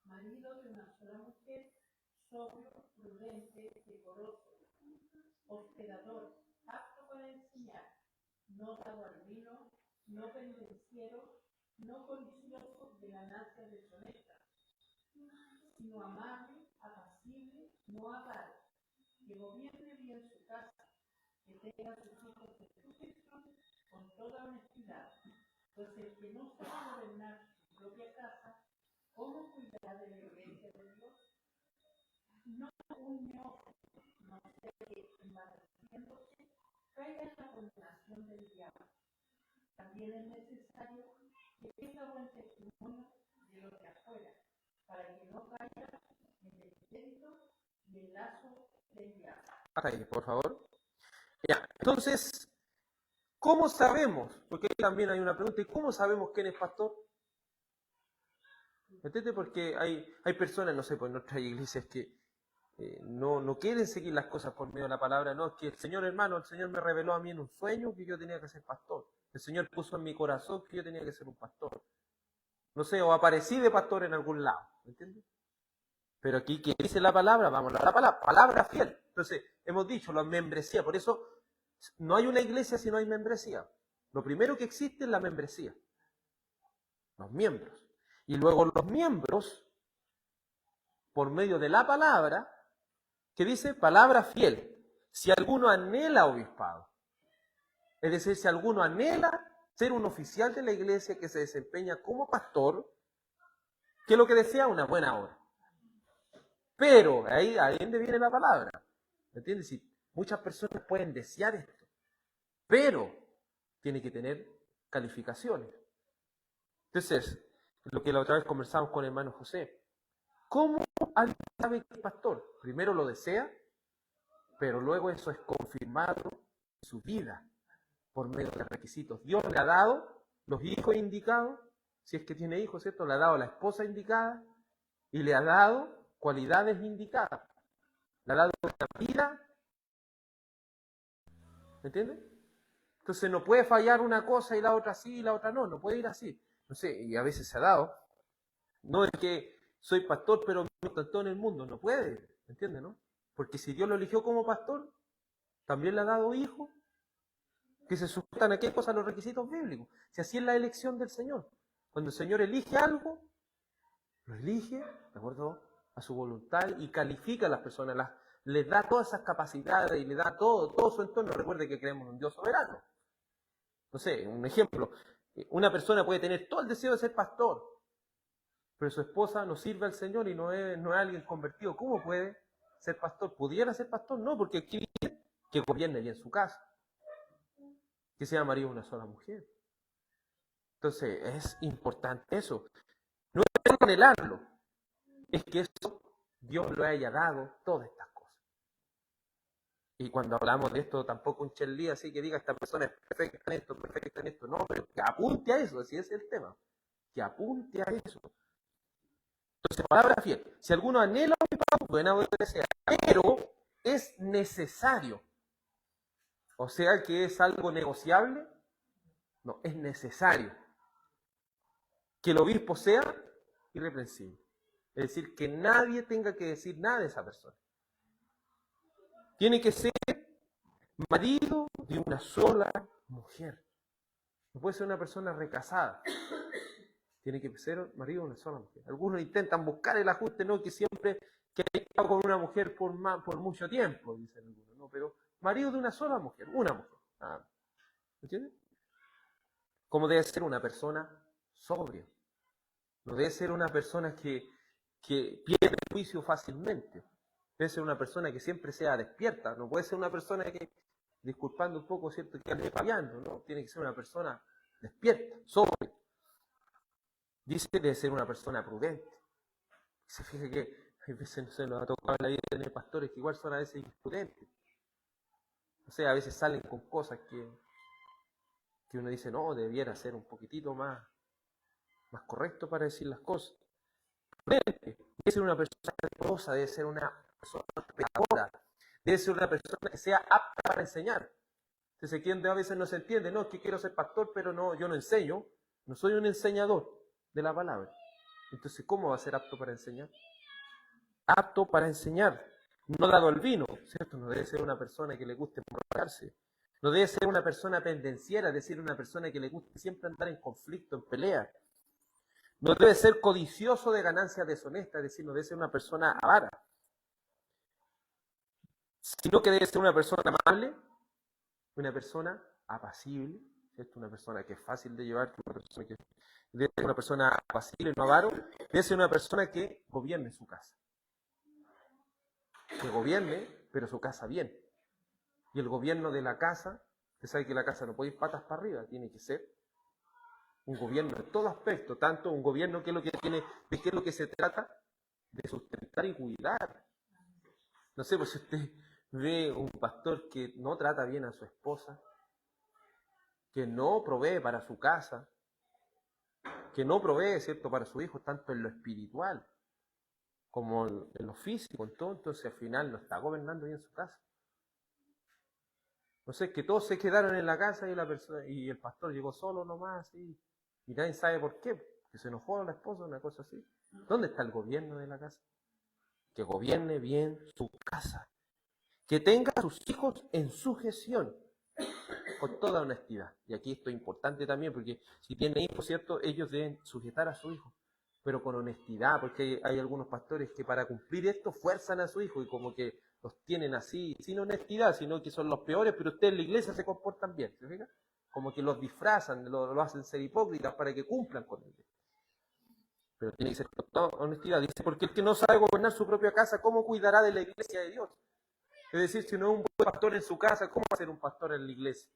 marido de una sola mujer, sobrio, prudente, decoroso, hospedador, apto para enseñar, no dado al vino, no pendenciero, no codicioso de ganancias deshonestas, sino amable, apacible, no avaro, que gobierne bien su casa, que tenga sus hijos en su gestión con toda honestidad, pues el que no sabe gobernar su propia casa, ¿cómo cuidará de la iglesia de Dios? No un neófito, no sea que envaneciéndose caiga en la condenación del diablo. También es necesario que tenga buen testimonio de los de afuera, para que no caiga en el intento y el lazo del diablo. Ahí, por favor. Ya, entonces, ¿cómo sabemos? Porque también hay una pregunta, ¿y cómo sabemos quién es pastor? ¿Me entiendes? Porque hay personas, no sé, pues en nuestras iglesias que no quieren seguir las cosas por medio de la palabra, no, es que el Señor, hermano, el Señor me reveló a mí en un sueño que yo tenía que ser pastor. El Señor puso en mi corazón que yo tenía que ser un pastor. No sé, o aparecí de pastor en algún lado, ¿me entiendes? Pero aquí, ¿qué dice la palabra? Vamos a la palabra fiel. Entonces, hemos dicho, la membresía, por eso no hay una iglesia si no hay membresía. Lo primero que existe es la membresía, los miembros. Y luego los miembros, por medio de la palabra, que dice palabra fiel. Si alguno anhela obispado, es decir, si alguno anhela ser un oficial de la iglesia que se desempeña como pastor, ¿qué es lo que desea? Una buena obra. Pero, ahí donde viene la palabra, ¿me entiendes? Si muchas personas pueden desear esto, pero tiene que tener calificaciones. Entonces, lo que la otra vez conversamos con el hermano José, ¿cómo alguien sabe que es pastor? Primero lo desea, pero luego eso es confirmado en su vida por medio de requisitos. Dios le ha dado los hijos indicados, si es que tiene hijos, ¿cierto? Le ha dado la esposa indicada y le ha dado cualidades indicadas. Le ha dado una vida. ¿Me entiendes? Entonces no puede fallar una cosa y la otra sí y la otra no. No puede ir así. No sé, y a veces se ha dado. No es que soy pastor, pero me meto en todo en el mundo. No puede. ¿Me entiendes, no? Porque si Dios lo eligió como pastor, también le ha dado hijos que se sujetan a qué cosa, a los requisitos bíblicos. Si así es la elección del Señor. Cuando el Señor elige algo, lo elige de acuerdo a su voluntad y califica a las personas, les da todas esas capacidades y le da todo su entorno. Recuerde que creemos en un Dios soberano. No sé, un ejemplo. Una persona puede tener todo el deseo de ser pastor, pero su esposa no sirve al Señor y no es alguien convertido. ¿Cómo puede ser pastor? ¿Pudiera ser pastor? No, porque aquí dice que gobierne bien su casa, que sea marido de una sola mujer. Entonces, es importante eso. No es anhelarlo, es que eso Dios lo haya dado, todas estas cosas. Y cuando hablamos de esto, tampoco un chelí así que diga esta persona es perfecta en esto. No, pero que apunte a eso, así es el tema. Que apunte a eso. Entonces, palabra fiel. Si alguno anhela obispado, buena obediencia, pero es necesario. O sea que es algo negociable. No, es necesario que el obispo sea irreprensible. Es decir, que nadie tenga que decir nada de esa persona. Tiene que ser marido de una sola mujer. No puede ser una persona recasada. Tiene que ser marido de una sola mujer. Algunos intentan buscar el ajuste, no que siempre que haya estado con una mujer por mucho tiempo, dicen algunos. No, pero marido de una sola mujer, una mujer. ¿Entiendes? Como debe ser una persona sobria. No debe ser una persona que pierde el juicio fácilmente. Debe ser una persona que siempre sea despierta. No puede ser una persona que, disculpando un poco, ¿cierto?, que ande fallando. No, tiene que ser una persona despierta, sobria. Dice que debe ser una persona prudente. Se fija que a veces no se nos ha tocado la vida de tener pastores que igual son a veces imprudentes. O sea, a veces salen con cosas que uno dice, no, debiera ser un poquitito más correcto para decir las cosas. Debe ser una persona generosa, debe ser una persona pedagógica, debe ser una persona que sea apta para enseñar. Entonces, quien a veces no se entiende, no, es que quiero ser pastor, pero no, yo no enseño, no soy un enseñador de la palabra. Entonces, ¿cómo va a ser apto para enseñar? Apto para enseñar, no dado al vino, ¿cierto? No debe ser una persona que le guste emborracharse. No debe ser una persona pendenciera, es decir, una persona que le guste siempre andar en conflicto, en pelea. No debe ser codicioso de ganancias deshonestas, es decir, no debe ser una persona avara. sino que debe ser una persona amable, una persona apacible, ¿cierto? Una persona que es fácil de llevar, una persona que debe ser una persona apacible, no avaro, debe ser una persona que gobierne su casa. Que gobierne, pero su casa bien. Y el gobierno de la casa, usted sabe que la casa no puede ir patas para arriba, tiene que ser un gobierno en todo aspecto, tanto un gobierno que es lo que tiene, de qué es lo que se trata, de sustentar y cuidar. No sé, pues si usted ve un pastor que no trata bien a su esposa, que no provee para su casa, que no provee, ¿cierto?, para su hijo, tanto en lo espiritual como en lo físico, en todo, entonces al final no está gobernando bien su casa. No sé, que todos se quedaron en la casa y la persona y el pastor llegó solo nomás y nadie sabe por qué, que se enojó la esposa, una cosa así. ¿Dónde está el gobierno de la casa? Que gobierne bien su casa, que tenga a sus hijos en sujeción, con toda honestidad. Y aquí esto es importante también, porque si tienen hijos, ¿cierto?, ellos deben sujetar a su hijo, pero con honestidad, porque hay algunos pastores que para cumplir esto fuerzan a su hijo y como que los tienen así, sin honestidad, sino que son los peores, pero ustedes en la iglesia se comportan bien, ¿se fija? Como que los disfrazan, lo hacen ser hipócritas para que cumplan con él. Pero tiene que ser con toda honestidad. Dice, porque el que no sabe gobernar su propia casa, ¿cómo cuidará de la iglesia de Dios? Es decir, si no es un buen pastor en su casa, ¿cómo va a ser un pastor en la iglesia?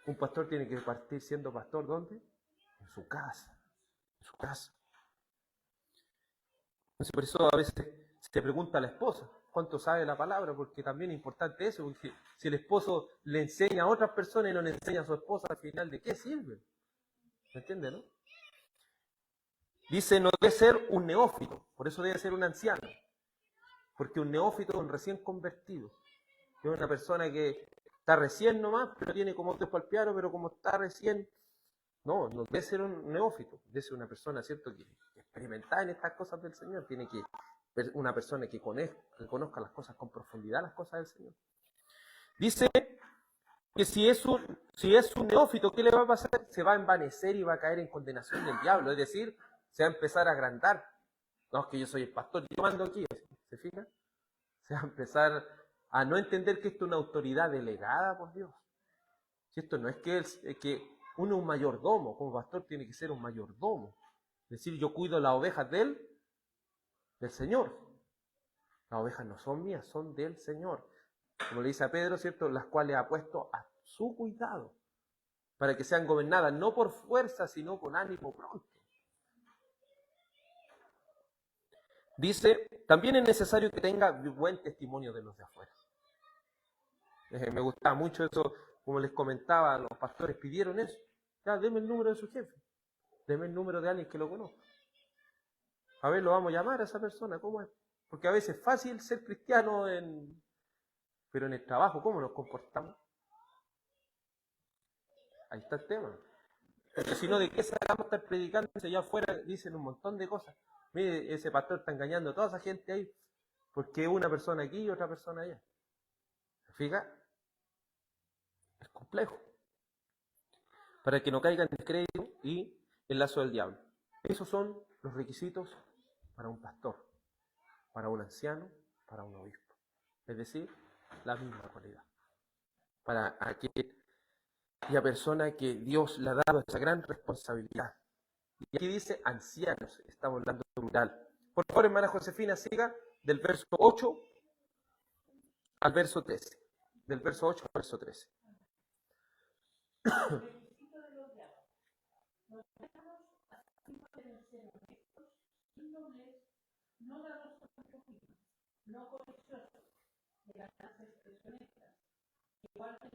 Un pastor tiene que partir siendo pastor, ¿dónde? En su casa. En su casa. Entonces, por eso a veces se pregunta a la esposa, ¿cuánto sabe la palabra? Porque también es importante eso, porque si el esposo le enseña a otras personas y no le enseña a su esposa, al final, ¿de qué sirve? ¿Me entiende, no? Dice, no debe ser un neófito, por eso debe ser un anciano. Porque un neófito es un recién convertido. Es una persona que está recién nomás, pero tiene como otros palpiaros, pero como está recién, no debe ser un neófito, debe ser una persona, ¿cierto?, que experimentada en estas cosas del Señor, tiene que ser una persona que conozca las cosas con profundidad, las cosas del Señor. Dice que si es un neófito, ¿qué le va a pasar? Se va a envanecer y va a caer en condenación del diablo, es decir, se va a empezar a agrandar. No, es que yo soy el pastor, yo mando aquí, ¿se fija? Se va a empezar a no entender que esto es una autoridad delegada por Dios. Si esto no es que uno es un mayordomo, como pastor tiene que ser un mayordomo. Es decir, yo cuido las ovejas del Señor. Las ovejas no son mías, son del Señor. Como le dice a Pedro, ¿cierto?, las cuales ha puesto a su cuidado, para que sean gobernadas no por fuerza, sino con ánimo pronto. Dice, también es necesario que tenga buen testimonio de los de afuera. Me gustaba mucho eso, como les comentaba, los pastores pidieron eso. Ya, deme el número de su jefe, deme el número de alguien que lo conozca. A ver, lo vamos a llamar a esa persona, ¿cómo es? Porque a veces es fácil ser cristiano, pero en el trabajo, ¿cómo nos comportamos? Ahí está el tema. Porque si no, ¿de qué sacamos estar predicando? Allá afuera dicen un montón de cosas. Mire, ese pastor está engañando a toda esa gente ahí, porque una persona aquí y otra persona allá. ¿Se fija? Es complejo. Para que no caiga en descrédito y el lazo del diablo. Esos son los requisitos para un pastor, para un anciano, para un obispo. Es decir, la misma cualidad. Para aquella persona que Dios le ha dado esa gran responsabilidad. Y aquí dice ancianos, estamos hablando de plural. Por favor, hermana Josefina, siga del verso 8 al verso 13. Del verso 8 al verso 13. No dados con propina, no codiciosos, de ganancias deshonestas, igual que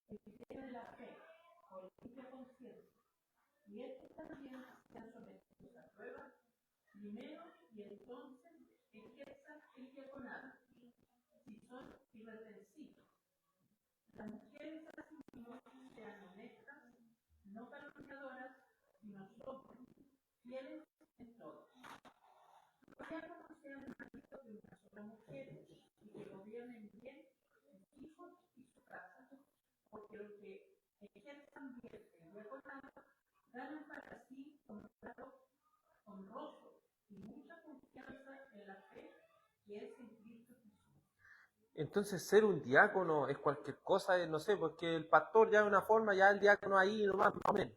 el criterio de la fe, por limpia conciencia, y estos también sean sometidos a prueba, primero y entonces ejerzan el diaconado, si son irreprensibles. Las mujeres asimismo sean honestas, no calumniadoras, sino sobrias, fieles en todo. Los diáconos sean maridos de una sola mujer y que gobiernen bien sus hijos y su casa, porque los que ejerzan bien el diaconado ganan para sí un trato honroso y Entonces ser un diácono es cualquier cosa, no sé, porque el pastor ya de una forma, ya el diácono ahí nomás, más o menos.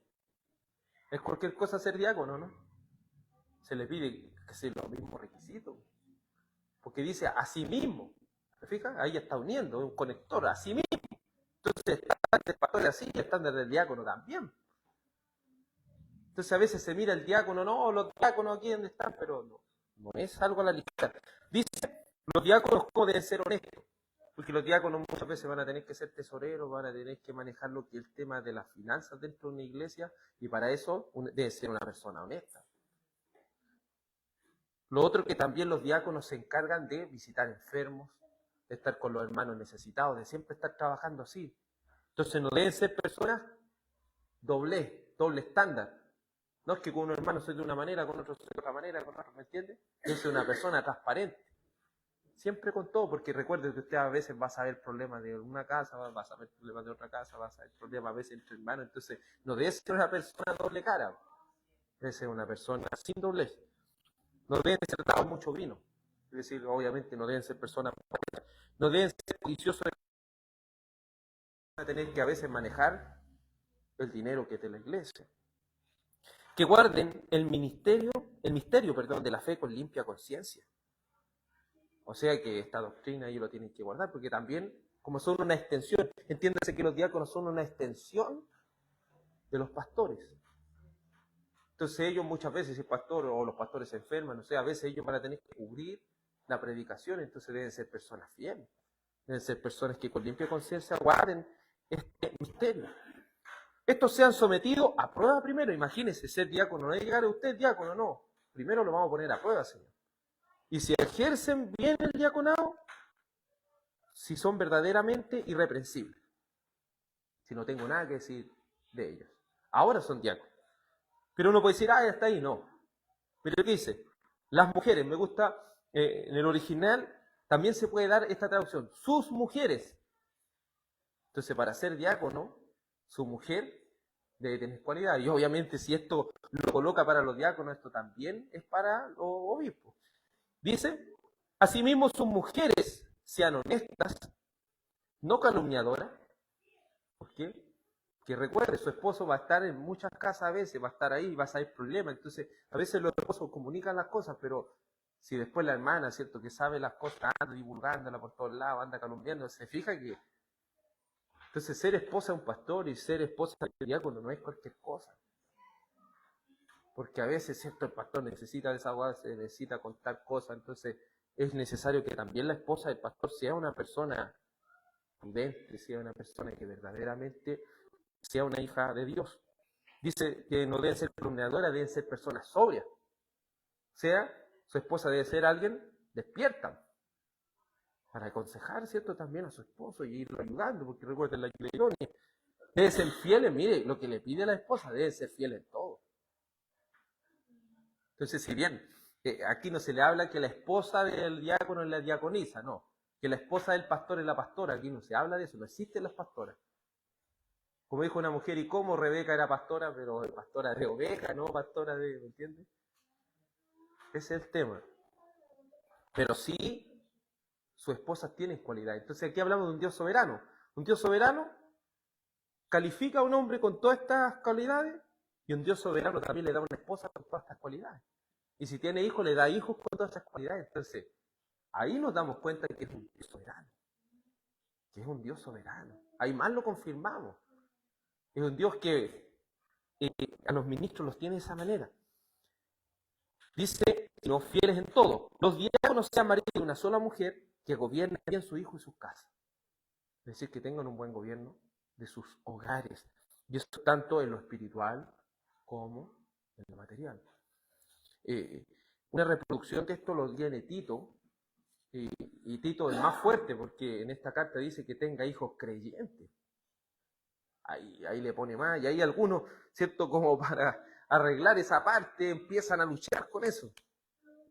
Es cualquier cosa ser diácono, ¿no? Se le pide que sea los mismos requisitos. Porque dice a sí mismo. ¿Te fijas? Ahí ya está uniendo, es un conector, a sí mismo. Entonces, el estándar del pastor es así, el estándar del diácono también. Entonces, a veces se mira el diácono, no, los diáconos aquí donde están, pero no es algo a la ligera. Dice, los diáconos cómo deben ser honestos. Porque los diáconos muchas veces van a tener que ser tesoreros, van a tener que manejar lo que es el tema de las finanzas dentro de una iglesia, y para eso debe ser una persona honesta. Lo otro que también los diáconos se encargan de visitar enfermos, de estar con los hermanos necesitados, de siempre estar trabajando así. Entonces no deben ser personas doble estándar. No es que con un hermano soy de una manera, con otro soy de otra manera, con otro, ¿me entiende? Yo soy una persona transparente. Siempre con todo, porque recuerde que usted a veces va a saber problemas de una casa, va a saber problemas de otra casa, va a saber problemas a veces entre hermanos. Entonces no debe ser una persona doble cara, debe ser una persona sin doblez. No deben ser tratados mucho vino. Es decir, obviamente no deben ser personas, no deben ser codiciosos, van a tener que a veces manejar el dinero que es de la iglesia. Que guarden el misterio de la fe con limpia conciencia. O sea que esta doctrina ellos lo tienen que guardar, porque también, como son una extensión, entiéndase que los diáconos son una extensión de los pastores. Entonces ellos muchas veces, si el pastor o los pastores se enferman, no sé, a veces ellos van a tener que cubrir la predicación, entonces deben ser personas fieles, deben ser personas que con limpia conciencia guarden este misterio. Estos sean sometidos a prueba primero. Imagínense ser diácono, no es llegar a usted diácono, no. Primero lo vamos a poner a prueba, Señor. Y si ejercen bien el diaconado, si son verdaderamente irreprensibles. Si no tengo nada que decir de ellos. Ahora son diáconos. Pero uno puede decir, ya está ahí, no. Pero ¿qué dice? Las mujeres, me gusta, en el original también se puede dar esta traducción, sus mujeres. Entonces, para ser diácono, su mujer debe tener cualidad. Y obviamente, si esto lo coloca para los diáconos, esto también es para los obispos. Dice, asimismo sus mujeres sean honestas, no calumniadoras. ¿Por qué? Que recuerde, su esposo va a estar en muchas casas a veces, va a estar ahí, va a saber problemas. Entonces, a veces los esposos comunican las cosas, pero si después la hermana, ¿cierto?, que sabe las cosas, anda divulgándola por todos lados, anda calumniando, se fija que... Entonces, ser esposa de un pastor y ser esposa de un diácono no es cualquier cosa. Porque a veces, ¿cierto?, el pastor necesita desahogarse, necesita contar cosas, entonces es necesario que también la esposa del pastor sea una persona prudente, sea una persona que verdaderamente sea una hija de Dios. Dice que no deben ser calumniadoras, deben ser personas sobrias. O sea, su esposa debe ser alguien despierta para aconsejar, ¿cierto?, también a su esposo y irlo ayudando, porque recuerden la ironía. Debe ser fieles, mire, lo que le pide la esposa, debe ser fiel en todo. Entonces, si bien aquí no se le habla que la esposa del diácono es la diaconisa, no. Que la esposa del pastor es la pastora, aquí no se habla de eso, no existen las pastoras. Como dijo una mujer, ¿y cómo Rebeca era pastora? Pero pastora de oveja, no pastora de, ¿me entiendes? Ese es el tema. Pero sí, sus esposas tienen cualidades. Entonces aquí hablamos de un Dios soberano. Un Dios soberano califica a un hombre con todas estas cualidades y un Dios soberano también le da una esposa con todas estas cualidades. Y si tiene hijos, le da hijos con todas estas cualidades. Entonces, ahí nos damos cuenta de que es un Dios soberano. Que es un Dios soberano. Ahí más lo confirmamos. Es un Dios que a los ministros los tiene de esa manera. Dice, los fieles en todo. Los diáconos sean maridos de una sola mujer que gobierne bien su hijo y sus casas. Es decir, que tengan un buen gobierno de sus hogares. Y eso tanto en lo espiritual como en lo material. Una reproducción de esto lo tiene Tito. Y Tito es más fuerte porque en esta carta dice que tenga hijos creyentes. Ahí le pone más, y ahí algunos, ¿cierto?, como para arreglar esa parte, empiezan a luchar con eso.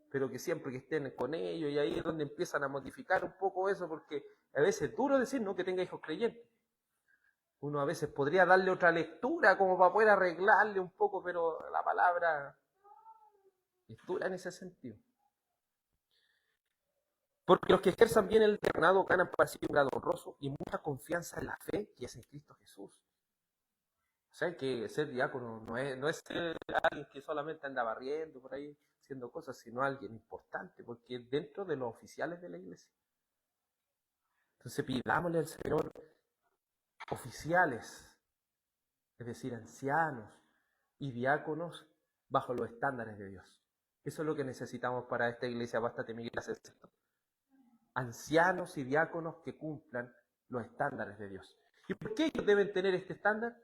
Pero que siempre que estén con ellos, y ahí es donde empiezan a modificar un poco eso, porque a veces es duro decir, ¿no?, que tenga hijos creyentes. Uno a veces podría darle otra lectura como para poder arreglarle un poco, pero la palabra es dura en ese sentido. Porque los que ejerzan bien el diaconado ganan para sí un grado honroso y mucha confianza en la fe que es en Cristo Jesús. O sea, que ser diácono no es ser alguien que solamente anda barriendo por ahí, haciendo cosas, sino alguien importante, porque es dentro de los oficiales de la iglesia. Entonces pidámosle al Señor oficiales, es decir, ancianos y diáconos bajo los estándares de Dios. Eso es lo que necesitamos para esta iglesia, bástate mi gracia. Ancianos y diáconos que cumplan los estándares de Dios. ¿Y por qué ellos deben tener este estándar?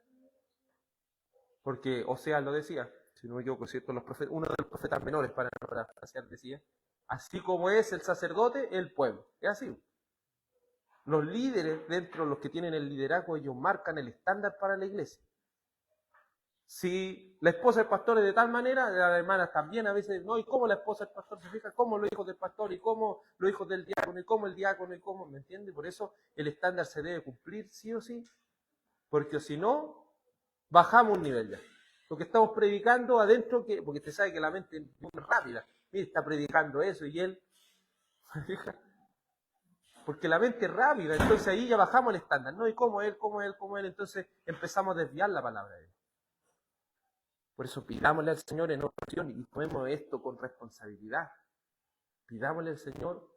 Porque Oseas lo decía, si no me equivoco, ¿cierto? Uno de los profetas menores, para parafrasear, decía, así como es el sacerdote, el pueblo. Es así. Los líderes, dentro de los que tienen el liderazgo, ellos marcan el estándar para la iglesia. Si la esposa del pastor es de tal manera, las hermanas también a veces, no, y cómo la esposa del pastor se fija, cómo los hijos del pastor, y cómo los hijos del diácono, y cómo el diácono, y cómo, ¿me entiende? Por eso el estándar se debe cumplir sí o sí, porque si no, bajamos un nivel ya. Lo que estamos predicando adentro, porque usted sabe que la mente es muy rápida, mire, está predicando eso, y él, porque la mente es rápida, entonces ahí ya bajamos el estándar, ¿no? Y cómo él, entonces empezamos a desviar la palabra de Dios. Por eso pidámosle al Señor en oración y tomemos esto con responsabilidad. Pidámosle al Señor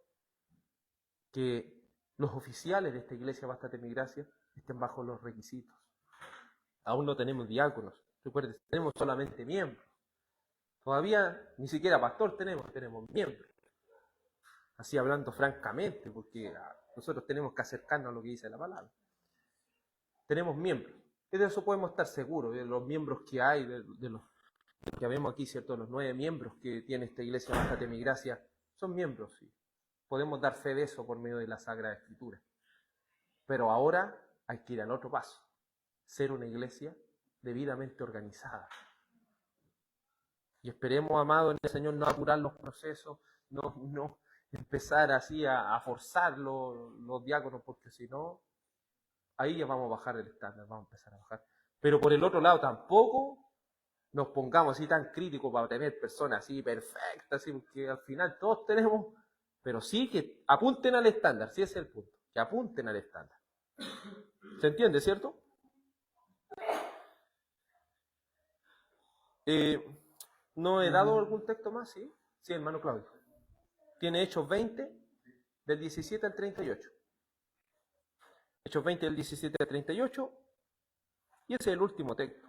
que los oficiales de esta iglesia, bástate mi gracia, estén bajo los requisitos. Aún no tenemos diáconos, recuerden, tenemos solamente miembros. Todavía ni siquiera pastor tenemos miembros. Así hablando francamente, porque nosotros tenemos que acercarnos a lo que dice la palabra. Tenemos miembros. Y de eso podemos estar seguros, de los miembros que hay, de los que vemos aquí, ¿cierto? Los 9 miembros que tiene esta iglesia, bástate mi gracia, son miembros, sí. Podemos dar fe de eso por medio de la Sagrada Escritura. Pero ahora hay que ir al otro paso, ser una iglesia debidamente organizada. Y esperemos, amados en el Señor, no apurar los procesos, no empezar así a forzar los diáconos, porque si no, ahí ya vamos a bajar el estándar, vamos a empezar a bajar. Pero por el otro lado tampoco nos pongamos así tan críticos para tener personas así perfectas, así, porque al final todos tenemos, pero sí que apunten al estándar, sí ese es el punto, que apunten al estándar. ¿Se entiende, cierto? ¿No he dado algún texto más? Sí, sí, hermano Claudio. Tiene Hechos 20, del 17 al 38. Hechos 20 del 17 al 38, y ese es el último texto.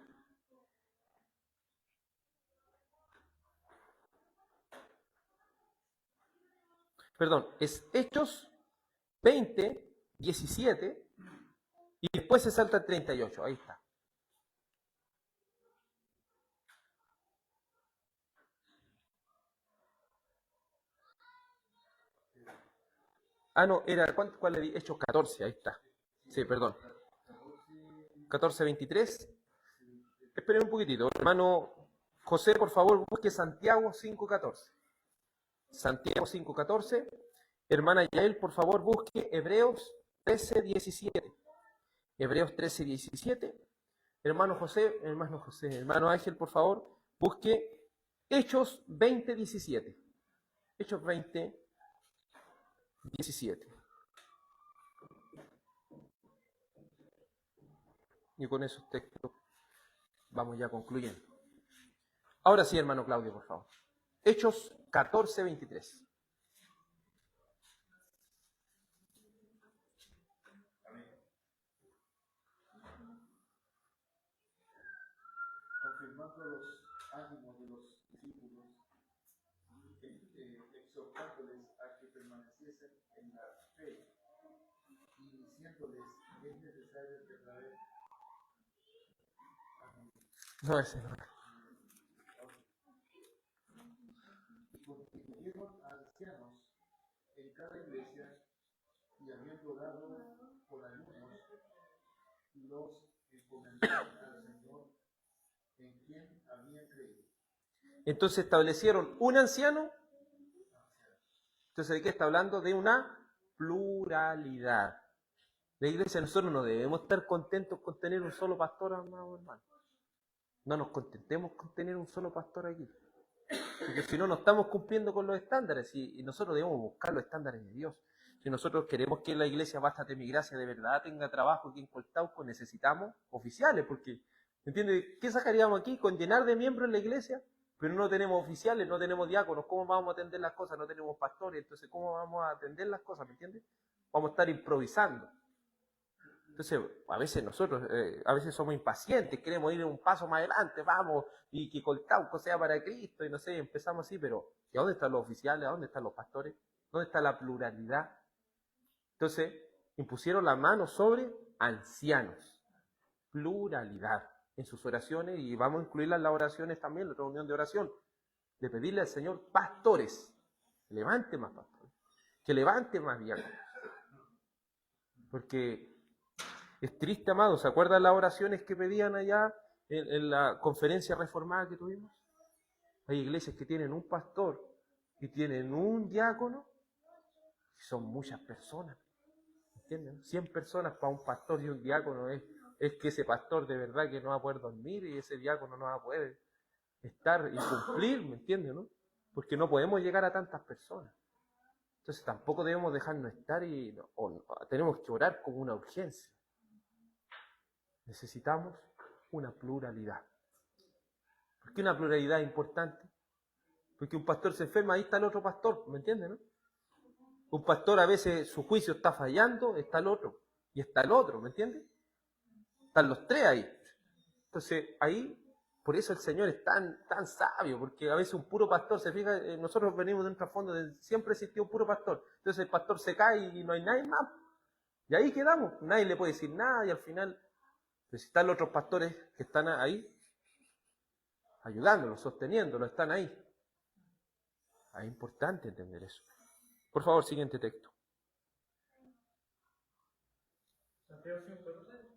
Perdón, es Hechos 20, 17, y después se salta al 38, ahí está. Ah, no, era, ¿cuál le di? Hechos 14, ahí está. Sí, perdón. 14, 23. Esperen un poquitito. Hermano José, por favor, busque Santiago 5:14. Santiago 5:14. Hermana Yael, por favor, busque Hebreos 13:17. Hebreos 13:17. Hermano Ángel, por favor, busque Hechos 20:17. Hechos 20:17. Y con esos textos vamos ya concluyendo. Ahora sí, hermano Claudio, por favor. Hechos 14:23. Confirmando los ánimos de los discípulos, exhortándoles a que permaneciesen en la fe y diciéndoles que es necesario que traer. No, ese no. Constituyeron a ancianos en cada iglesia y habiendo dado por algunos, los encomendaron al Señor en quien habían creído. Entonces establecieron un anciano. Entonces, ¿de qué está hablando? De una pluralidad. La iglesia, nosotros no debemos estar contentos con tener un solo pastor, amado hermano. No nos contentemos con tener un solo pastor aquí. Porque si no, no estamos cumpliendo con los estándares y nosotros debemos buscar los estándares de Dios. Si nosotros queremos que la iglesia Bástate Mi Gracia de verdad tenga trabajo aquí en Coltauco, necesitamos oficiales, porque, ¿entiendes? ¿Qué sacaríamos aquí con llenar de miembros en la iglesia? Pero no tenemos oficiales, no tenemos diáconos, ¿cómo vamos a atender las cosas? No tenemos pastores, entonces ¿cómo vamos a atender las cosas? ¿Me entiendes? Vamos a estar improvisando. Entonces, a veces nosotros, a veces somos impacientes, queremos ir un paso más adelante, vamos, y que Coltauco sea para Cristo, y no sé, empezamos así, pero ¿y a dónde están los oficiales? ¿A dónde están los pastores? ¿Dónde está la pluralidad? Entonces, impusieron la mano sobre ancianos. Pluralidad en sus oraciones, y vamos a incluirlas en las oraciones también, la reunión de oración, de pedirle al Señor pastores, que levante más pastores, que levante más diáconos. Porque es triste, amados, ¿se acuerdan las oraciones que pedían allá en la conferencia reformada que tuvimos? Hay iglesias que tienen un pastor y tienen un diácono, y son muchas personas, ¿entienden? 100 personas para un pastor y un diácono es que ese pastor de verdad que no va a poder dormir y ese diácono no va a poder estar y cumplir, ¿me entienden? ¿No? Porque no podemos llegar a tantas personas. Entonces tampoco debemos dejarnos estar tenemos que orar con una urgencia. Necesitamos una pluralidad. ¿Por qué una pluralidad es importante? Porque un pastor se enferma, ahí está el otro pastor, ¿me entienden? ¿No? Un pastor a veces su juicio está fallando, está el otro, y está el otro, ¿me entiendes? Están los tres ahí. Entonces, ahí, por eso el Señor es tan sabio, porque a veces un puro pastor, se fija, nosotros venimos de un trasfondo de siempre existió un puro pastor. Entonces el pastor se cae y no hay nadie más. Y ahí quedamos, nadie le puede decir nada, y al final, pero si están los otros pastores que están ahí, ayudándolo, sosteniéndolo, están ahí. Es importante entender eso. Por favor, siguiente texto. Santiago 5:12.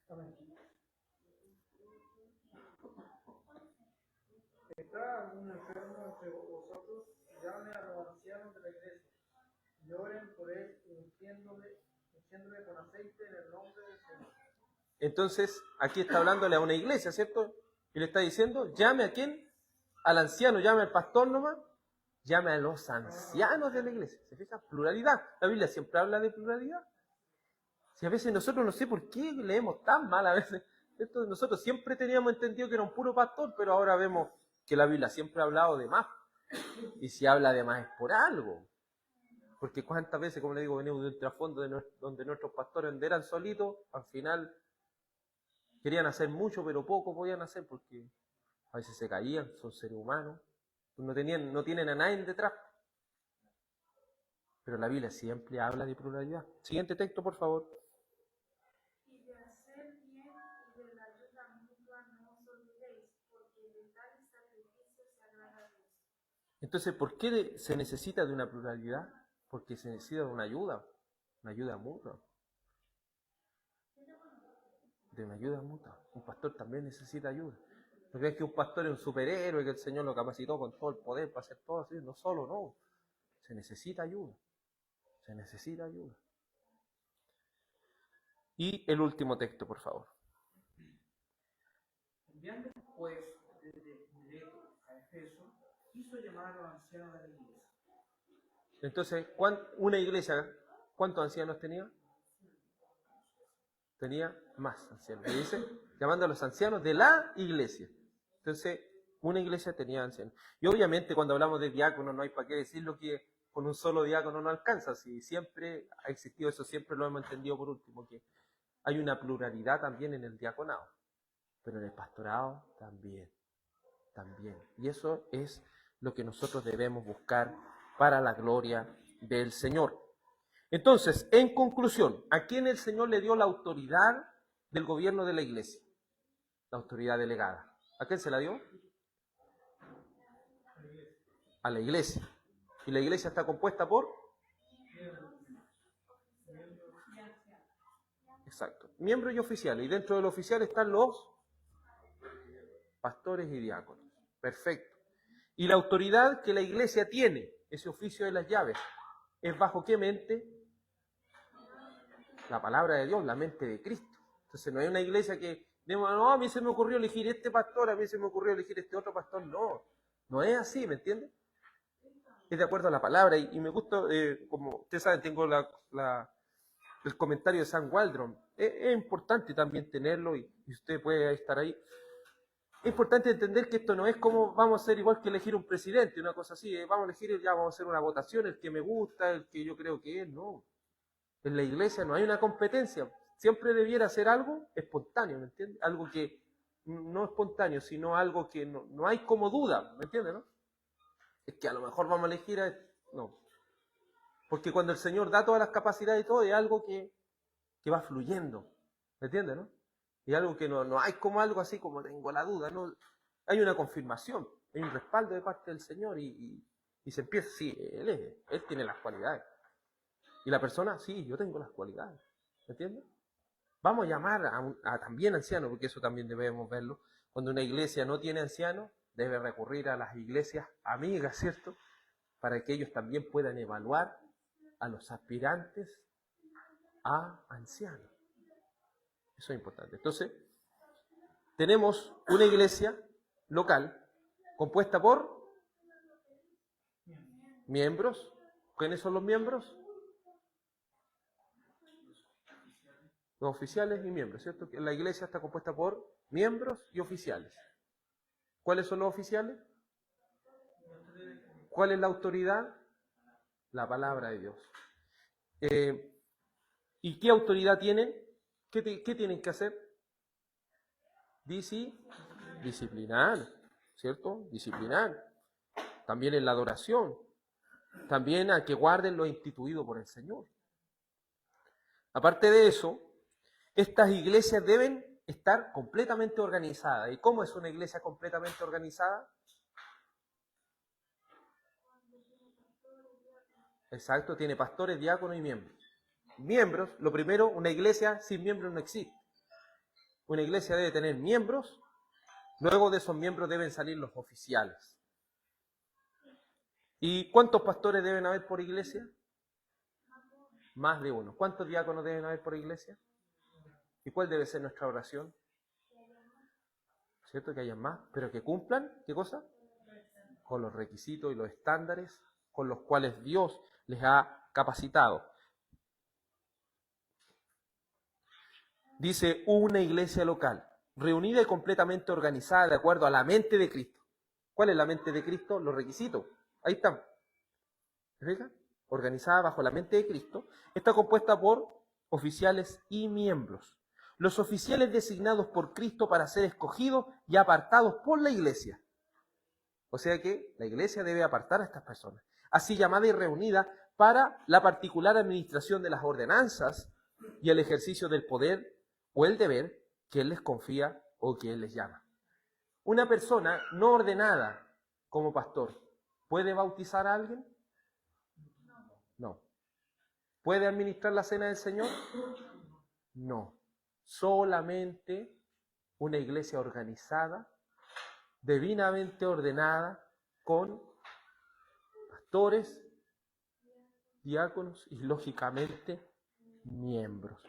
Amén. ¿Está algún enfermo entre vosotros? Llame a los ancianos de la iglesia y oren por él, ungiéndole con aceite en el nombre del Señor. Entonces, aquí está hablándole a una iglesia, ¿cierto? Y le está diciendo, llame a quién, al anciano, llame al pastor nomás, llame a los ancianos de la iglesia. ¿Se fija? Pluralidad. La Biblia siempre habla de pluralidad. Si a veces nosotros no sé por qué leemos tan mal a veces. ¿Cierto? Nosotros siempre teníamos entendido que era un puro pastor, pero ahora vemos que la Biblia siempre ha hablado de más. Y si habla de más es por algo. Porque cuántas veces, como le digo, venimos de un trasfondo donde nuestros pastores eran solitos, al final querían hacer mucho, pero poco podían hacer porque a veces se caían, son seres humanos, no tienen a nadie detrás. Pero la Biblia siempre habla de pluralidad. Siguiente texto, por favor. Y de hacer bien y de la ayuda mutua no os olvidéis, porque de tales sacrificios se agrada a Dios. Entonces, ¿por qué se necesita de una pluralidad? Porque se necesita de una ayuda mutua. De una ayuda mutua. Un pastor también necesita ayuda. No crees que un pastor es un superhéroe, que el Señor lo capacitó con todo el poder para hacer todo así. No solo, no. Se necesita ayuda. Se necesita ayuda. Y el último texto, por favor. Enviando pues desde Mileto a Efeso, quiso llamar a los ancianos de la iglesia. Entonces, una iglesia, ¿cuántos ancianos tenía? Tenía más ancianos. ¿Qué dice? Llamando a los ancianos de la iglesia. Entonces, una iglesia tenía ancianos. Y obviamente cuando hablamos de diáconos no hay para qué decirlo que con un solo diácono no alcanza. Si siempre ha existido eso, siempre lo hemos entendido por último, que hay una pluralidad también en el diaconado. Pero en el pastorado también. Y eso es lo que nosotros debemos buscar para la gloria del Señor. Entonces, en conclusión, ¿a quién el Señor le dio la autoridad del gobierno de la iglesia? La autoridad delegada. ¿A quién se la dio? A la iglesia. Y la iglesia está compuesta por... Exacto. Miembros y oficiales. Y dentro del oficial están los pastores y diáconos. Perfecto. Y la autoridad que la iglesia tiene, ese oficio de las llaves, ¿es bajo qué mente? La palabra de Dios, la mente de Cristo. Entonces no hay una iglesia que, no, a mí se me ocurrió elegir este pastor, a mí se me ocurrió elegir este otro pastor. No, no es así, ¿me entiendes? Es de acuerdo a la palabra. Y me gusta, como ustedes saben, tengo el comentario de Sam Waldron. Es importante también tenerlo y usted puede estar ahí. Es importante entender que esto no es como vamos a ser igual que elegir un presidente, una cosa así. Vamos a elegir, ya vamos a hacer una votación, el que me gusta, el que yo creo que es. No. En la iglesia no hay una competencia. Siempre debiera ser algo espontáneo, ¿me entiendes? Algo que no espontáneo, sino algo que no hay como duda, ¿me entiendes, no? Es que a lo mejor vamos a elegir no. Porque cuando el Señor da todas las capacidades y todo, es algo que va fluyendo, ¿me entiendes, no? Y algo que no hay como algo así como tengo la duda, no. Hay una confirmación, hay un respaldo de parte del Señor y se empieza, sí, Él tiene las cualidades. Y la persona, sí, yo tengo las cualidades, ¿me entiendes? Vamos a llamar a también ancianos, porque eso también debemos verlo. Cuando una iglesia no tiene ancianos, debe recurrir a las iglesias amigas, ¿cierto? Para que ellos también puedan evaluar a los aspirantes a ancianos. Eso es importante. Entonces, tenemos una iglesia local compuesta por miembros. ¿Quiénes son los miembros? Los oficiales y miembros, ¿cierto? La iglesia está compuesta por miembros y oficiales. ¿Cuáles son los oficiales? ¿Cuál es la autoridad? La palabra de Dios. ¿Y qué autoridad tienen? ¿Qué tienen que hacer? Disciplinar, ¿cierto? Disciplinar. También en la adoración. También a que guarden lo instituido por el Señor. Aparte de eso, estas iglesias deben estar completamente organizadas. ¿Y cómo es una iglesia completamente organizada? Exacto, tiene pastores, diáconos y miembros. Miembros, lo primero, una iglesia sin miembros no existe. Una iglesia debe tener miembros, luego de esos miembros deben salir los oficiales. ¿Y cuántos pastores deben haber por iglesia? Más de uno. ¿Cuántos diáconos deben haber por iglesia? ¿Y cuál debe ser nuestra oración? ¿Cierto? Que haya más, pero que cumplan, ¿qué cosa? Con los requisitos y los estándares con los cuales Dios les ha capacitado. Dice, una iglesia local, reunida y completamente organizada de acuerdo a la mente de Cristo. ¿Cuál es la mente de Cristo? Los requisitos. Ahí están. ¿Se fijan? Organizada bajo la mente de Cristo, está compuesta por oficiales y miembros. Los oficiales designados por Cristo para ser escogidos y apartados por la iglesia. O sea que la iglesia debe apartar a estas personas, así llamada y reunida para la particular administración de las ordenanzas y el ejercicio del poder o el deber que Él les confía o que Él les llama. Una persona no ordenada como pastor, ¿puede bautizar a alguien? No. ¿Puede administrar la cena del Señor? No. Solamente una iglesia organizada, divinamente ordenada, con pastores, diáconos y, lógicamente, miembros.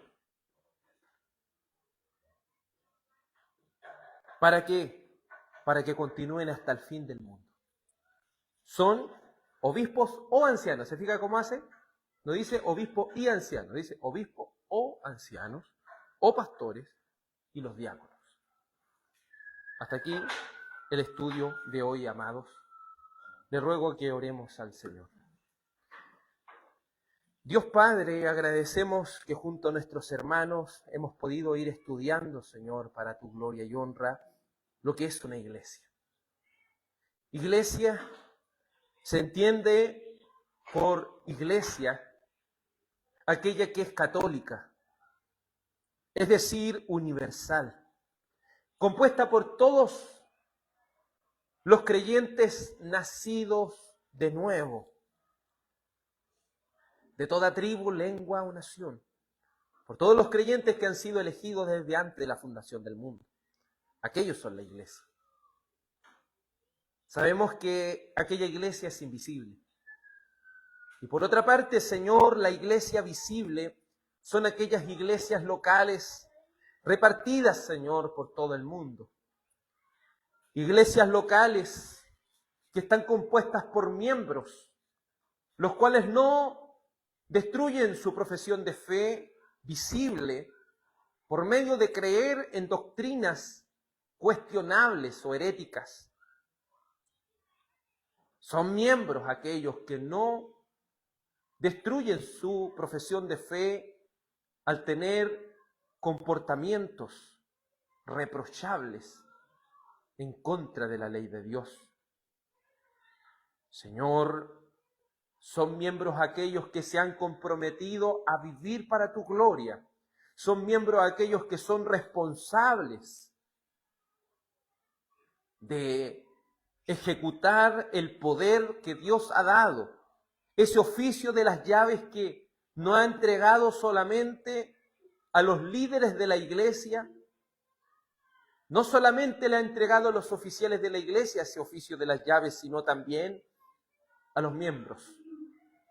¿Para qué? Para que continúen hasta el fin del mundo. Son obispos o ancianos. ¿Se fija cómo hace? No dice obispo y anciano, dice obispo o ancianos, o pastores y los diáconos. Hasta aquí el estudio de hoy, amados. Le ruego que oremos al Señor. Dios Padre, agradecemos que junto a nuestros hermanos hemos podido ir estudiando, Señor, para tu gloria y honra, lo que es una iglesia. Iglesia se entiende por iglesia aquella que es católica, es decir, universal, compuesta por todos los creyentes nacidos de nuevo, de toda tribu, lengua o nación, por todos los creyentes que han sido elegidos desde antes de la fundación del mundo. Aquellos son la iglesia. Sabemos que aquella iglesia es invisible. Y por otra parte, Señor, la iglesia visible son aquellas iglesias locales repartidas, Señor, por todo el mundo. Iglesias locales que están compuestas por miembros, los cuales no destruyen su profesión de fe visible por medio de creer en doctrinas cuestionables o heréticas. Son miembros aquellos que no destruyen su profesión de fe al tener comportamientos reprochables en contra de la ley de Dios. Señor, son miembros aquellos que se han comprometido a vivir para tu gloria. Son miembros aquellos que son responsables de ejecutar el poder que Dios ha dado. Ese oficio de las llaves que no ha entregado solamente a los líderes de la iglesia, no solamente le ha entregado a los oficiales de la iglesia ese oficio de las llaves, sino también a los miembros,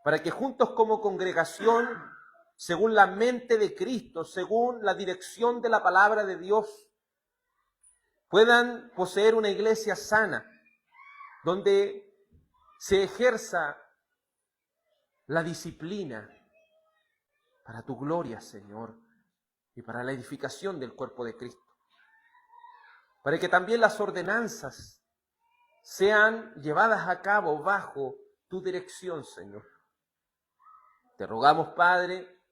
para que juntos como congregación, según la mente de Cristo, según la dirección de la palabra de Dios, puedan poseer una iglesia sana, donde se ejerza la disciplina para tu gloria, Señor, y para la edificación del cuerpo de Cristo. Para que también las ordenanzas sean llevadas a cabo bajo tu dirección, Señor. Te rogamos, Padre,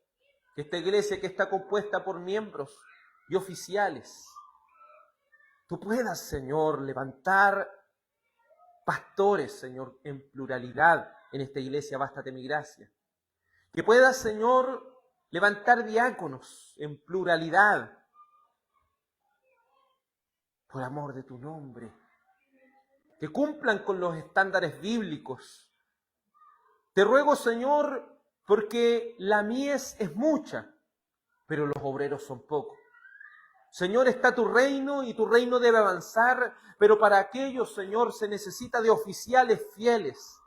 que esta iglesia que está compuesta por miembros y oficiales, tú puedas, Señor, levantar pastores, Señor, en pluralidad en esta iglesia, bástate mi gracia. Que puedas, Señor, levantar diáconos en pluralidad, por amor de tu nombre, que cumplan con los estándares bíblicos. Te ruego, Señor, porque la mies es mucha, pero los obreros son pocos. Señor, está tu reino y tu reino debe avanzar, pero para aquello, Señor, se necesita de oficiales fieles,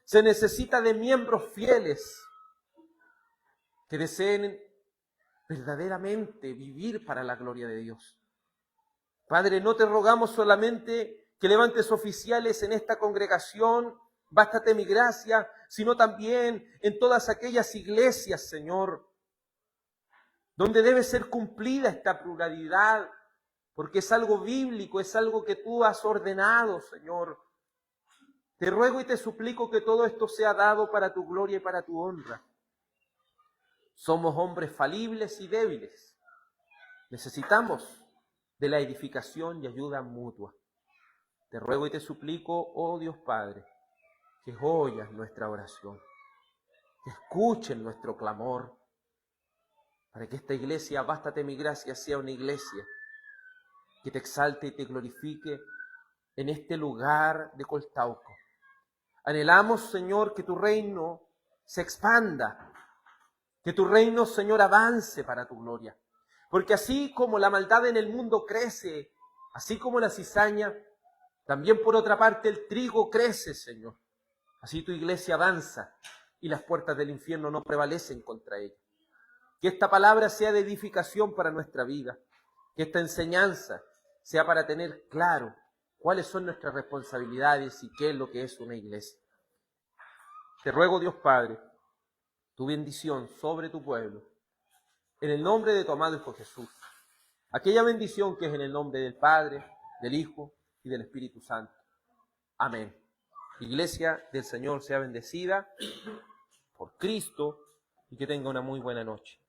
se necesita de miembros fieles que deseen verdaderamente vivir para la gloria de Dios. Padre, no te rogamos solamente que levantes oficiales en esta congregación, bástate mi gracia, sino también en todas aquellas iglesias, Señor, donde debe ser cumplida esta pluralidad, porque es algo bíblico, es algo que tú has ordenado, Señor. Te ruego y te suplico que todo esto sea dado para tu gloria y para tu honra. Somos hombres falibles y débiles. Necesitamos de la edificación y ayuda mutua. Te ruego y te suplico, oh Dios Padre, que oyas nuestra oración, que escuchen nuestro clamor, para que esta iglesia, bástate mi gracia, sea una iglesia que te exalte y te glorifique en este lugar de Coltauco. Anhelamos, Señor, que tu reino se expanda, que tu reino, Señor, avance para tu gloria. Porque así como la maldad en el mundo crece, así como la cizaña, también por otra parte el trigo crece, Señor. Así tu iglesia avanza y las puertas del infierno no prevalecen contra ella. Que esta palabra sea de edificación para nuestra vida. Que esta enseñanza sea para tener claro cuáles son nuestras responsabilidades y qué es lo que es una iglesia. Te ruego, Dios Padre, tu bendición sobre tu pueblo, en el nombre de tu amado Hijo Jesús. Aquella bendición que es en el nombre del Padre, del Hijo y del Espíritu Santo. Amén. Iglesia del Señor sea bendecida por Cristo y que tenga una muy buena noche.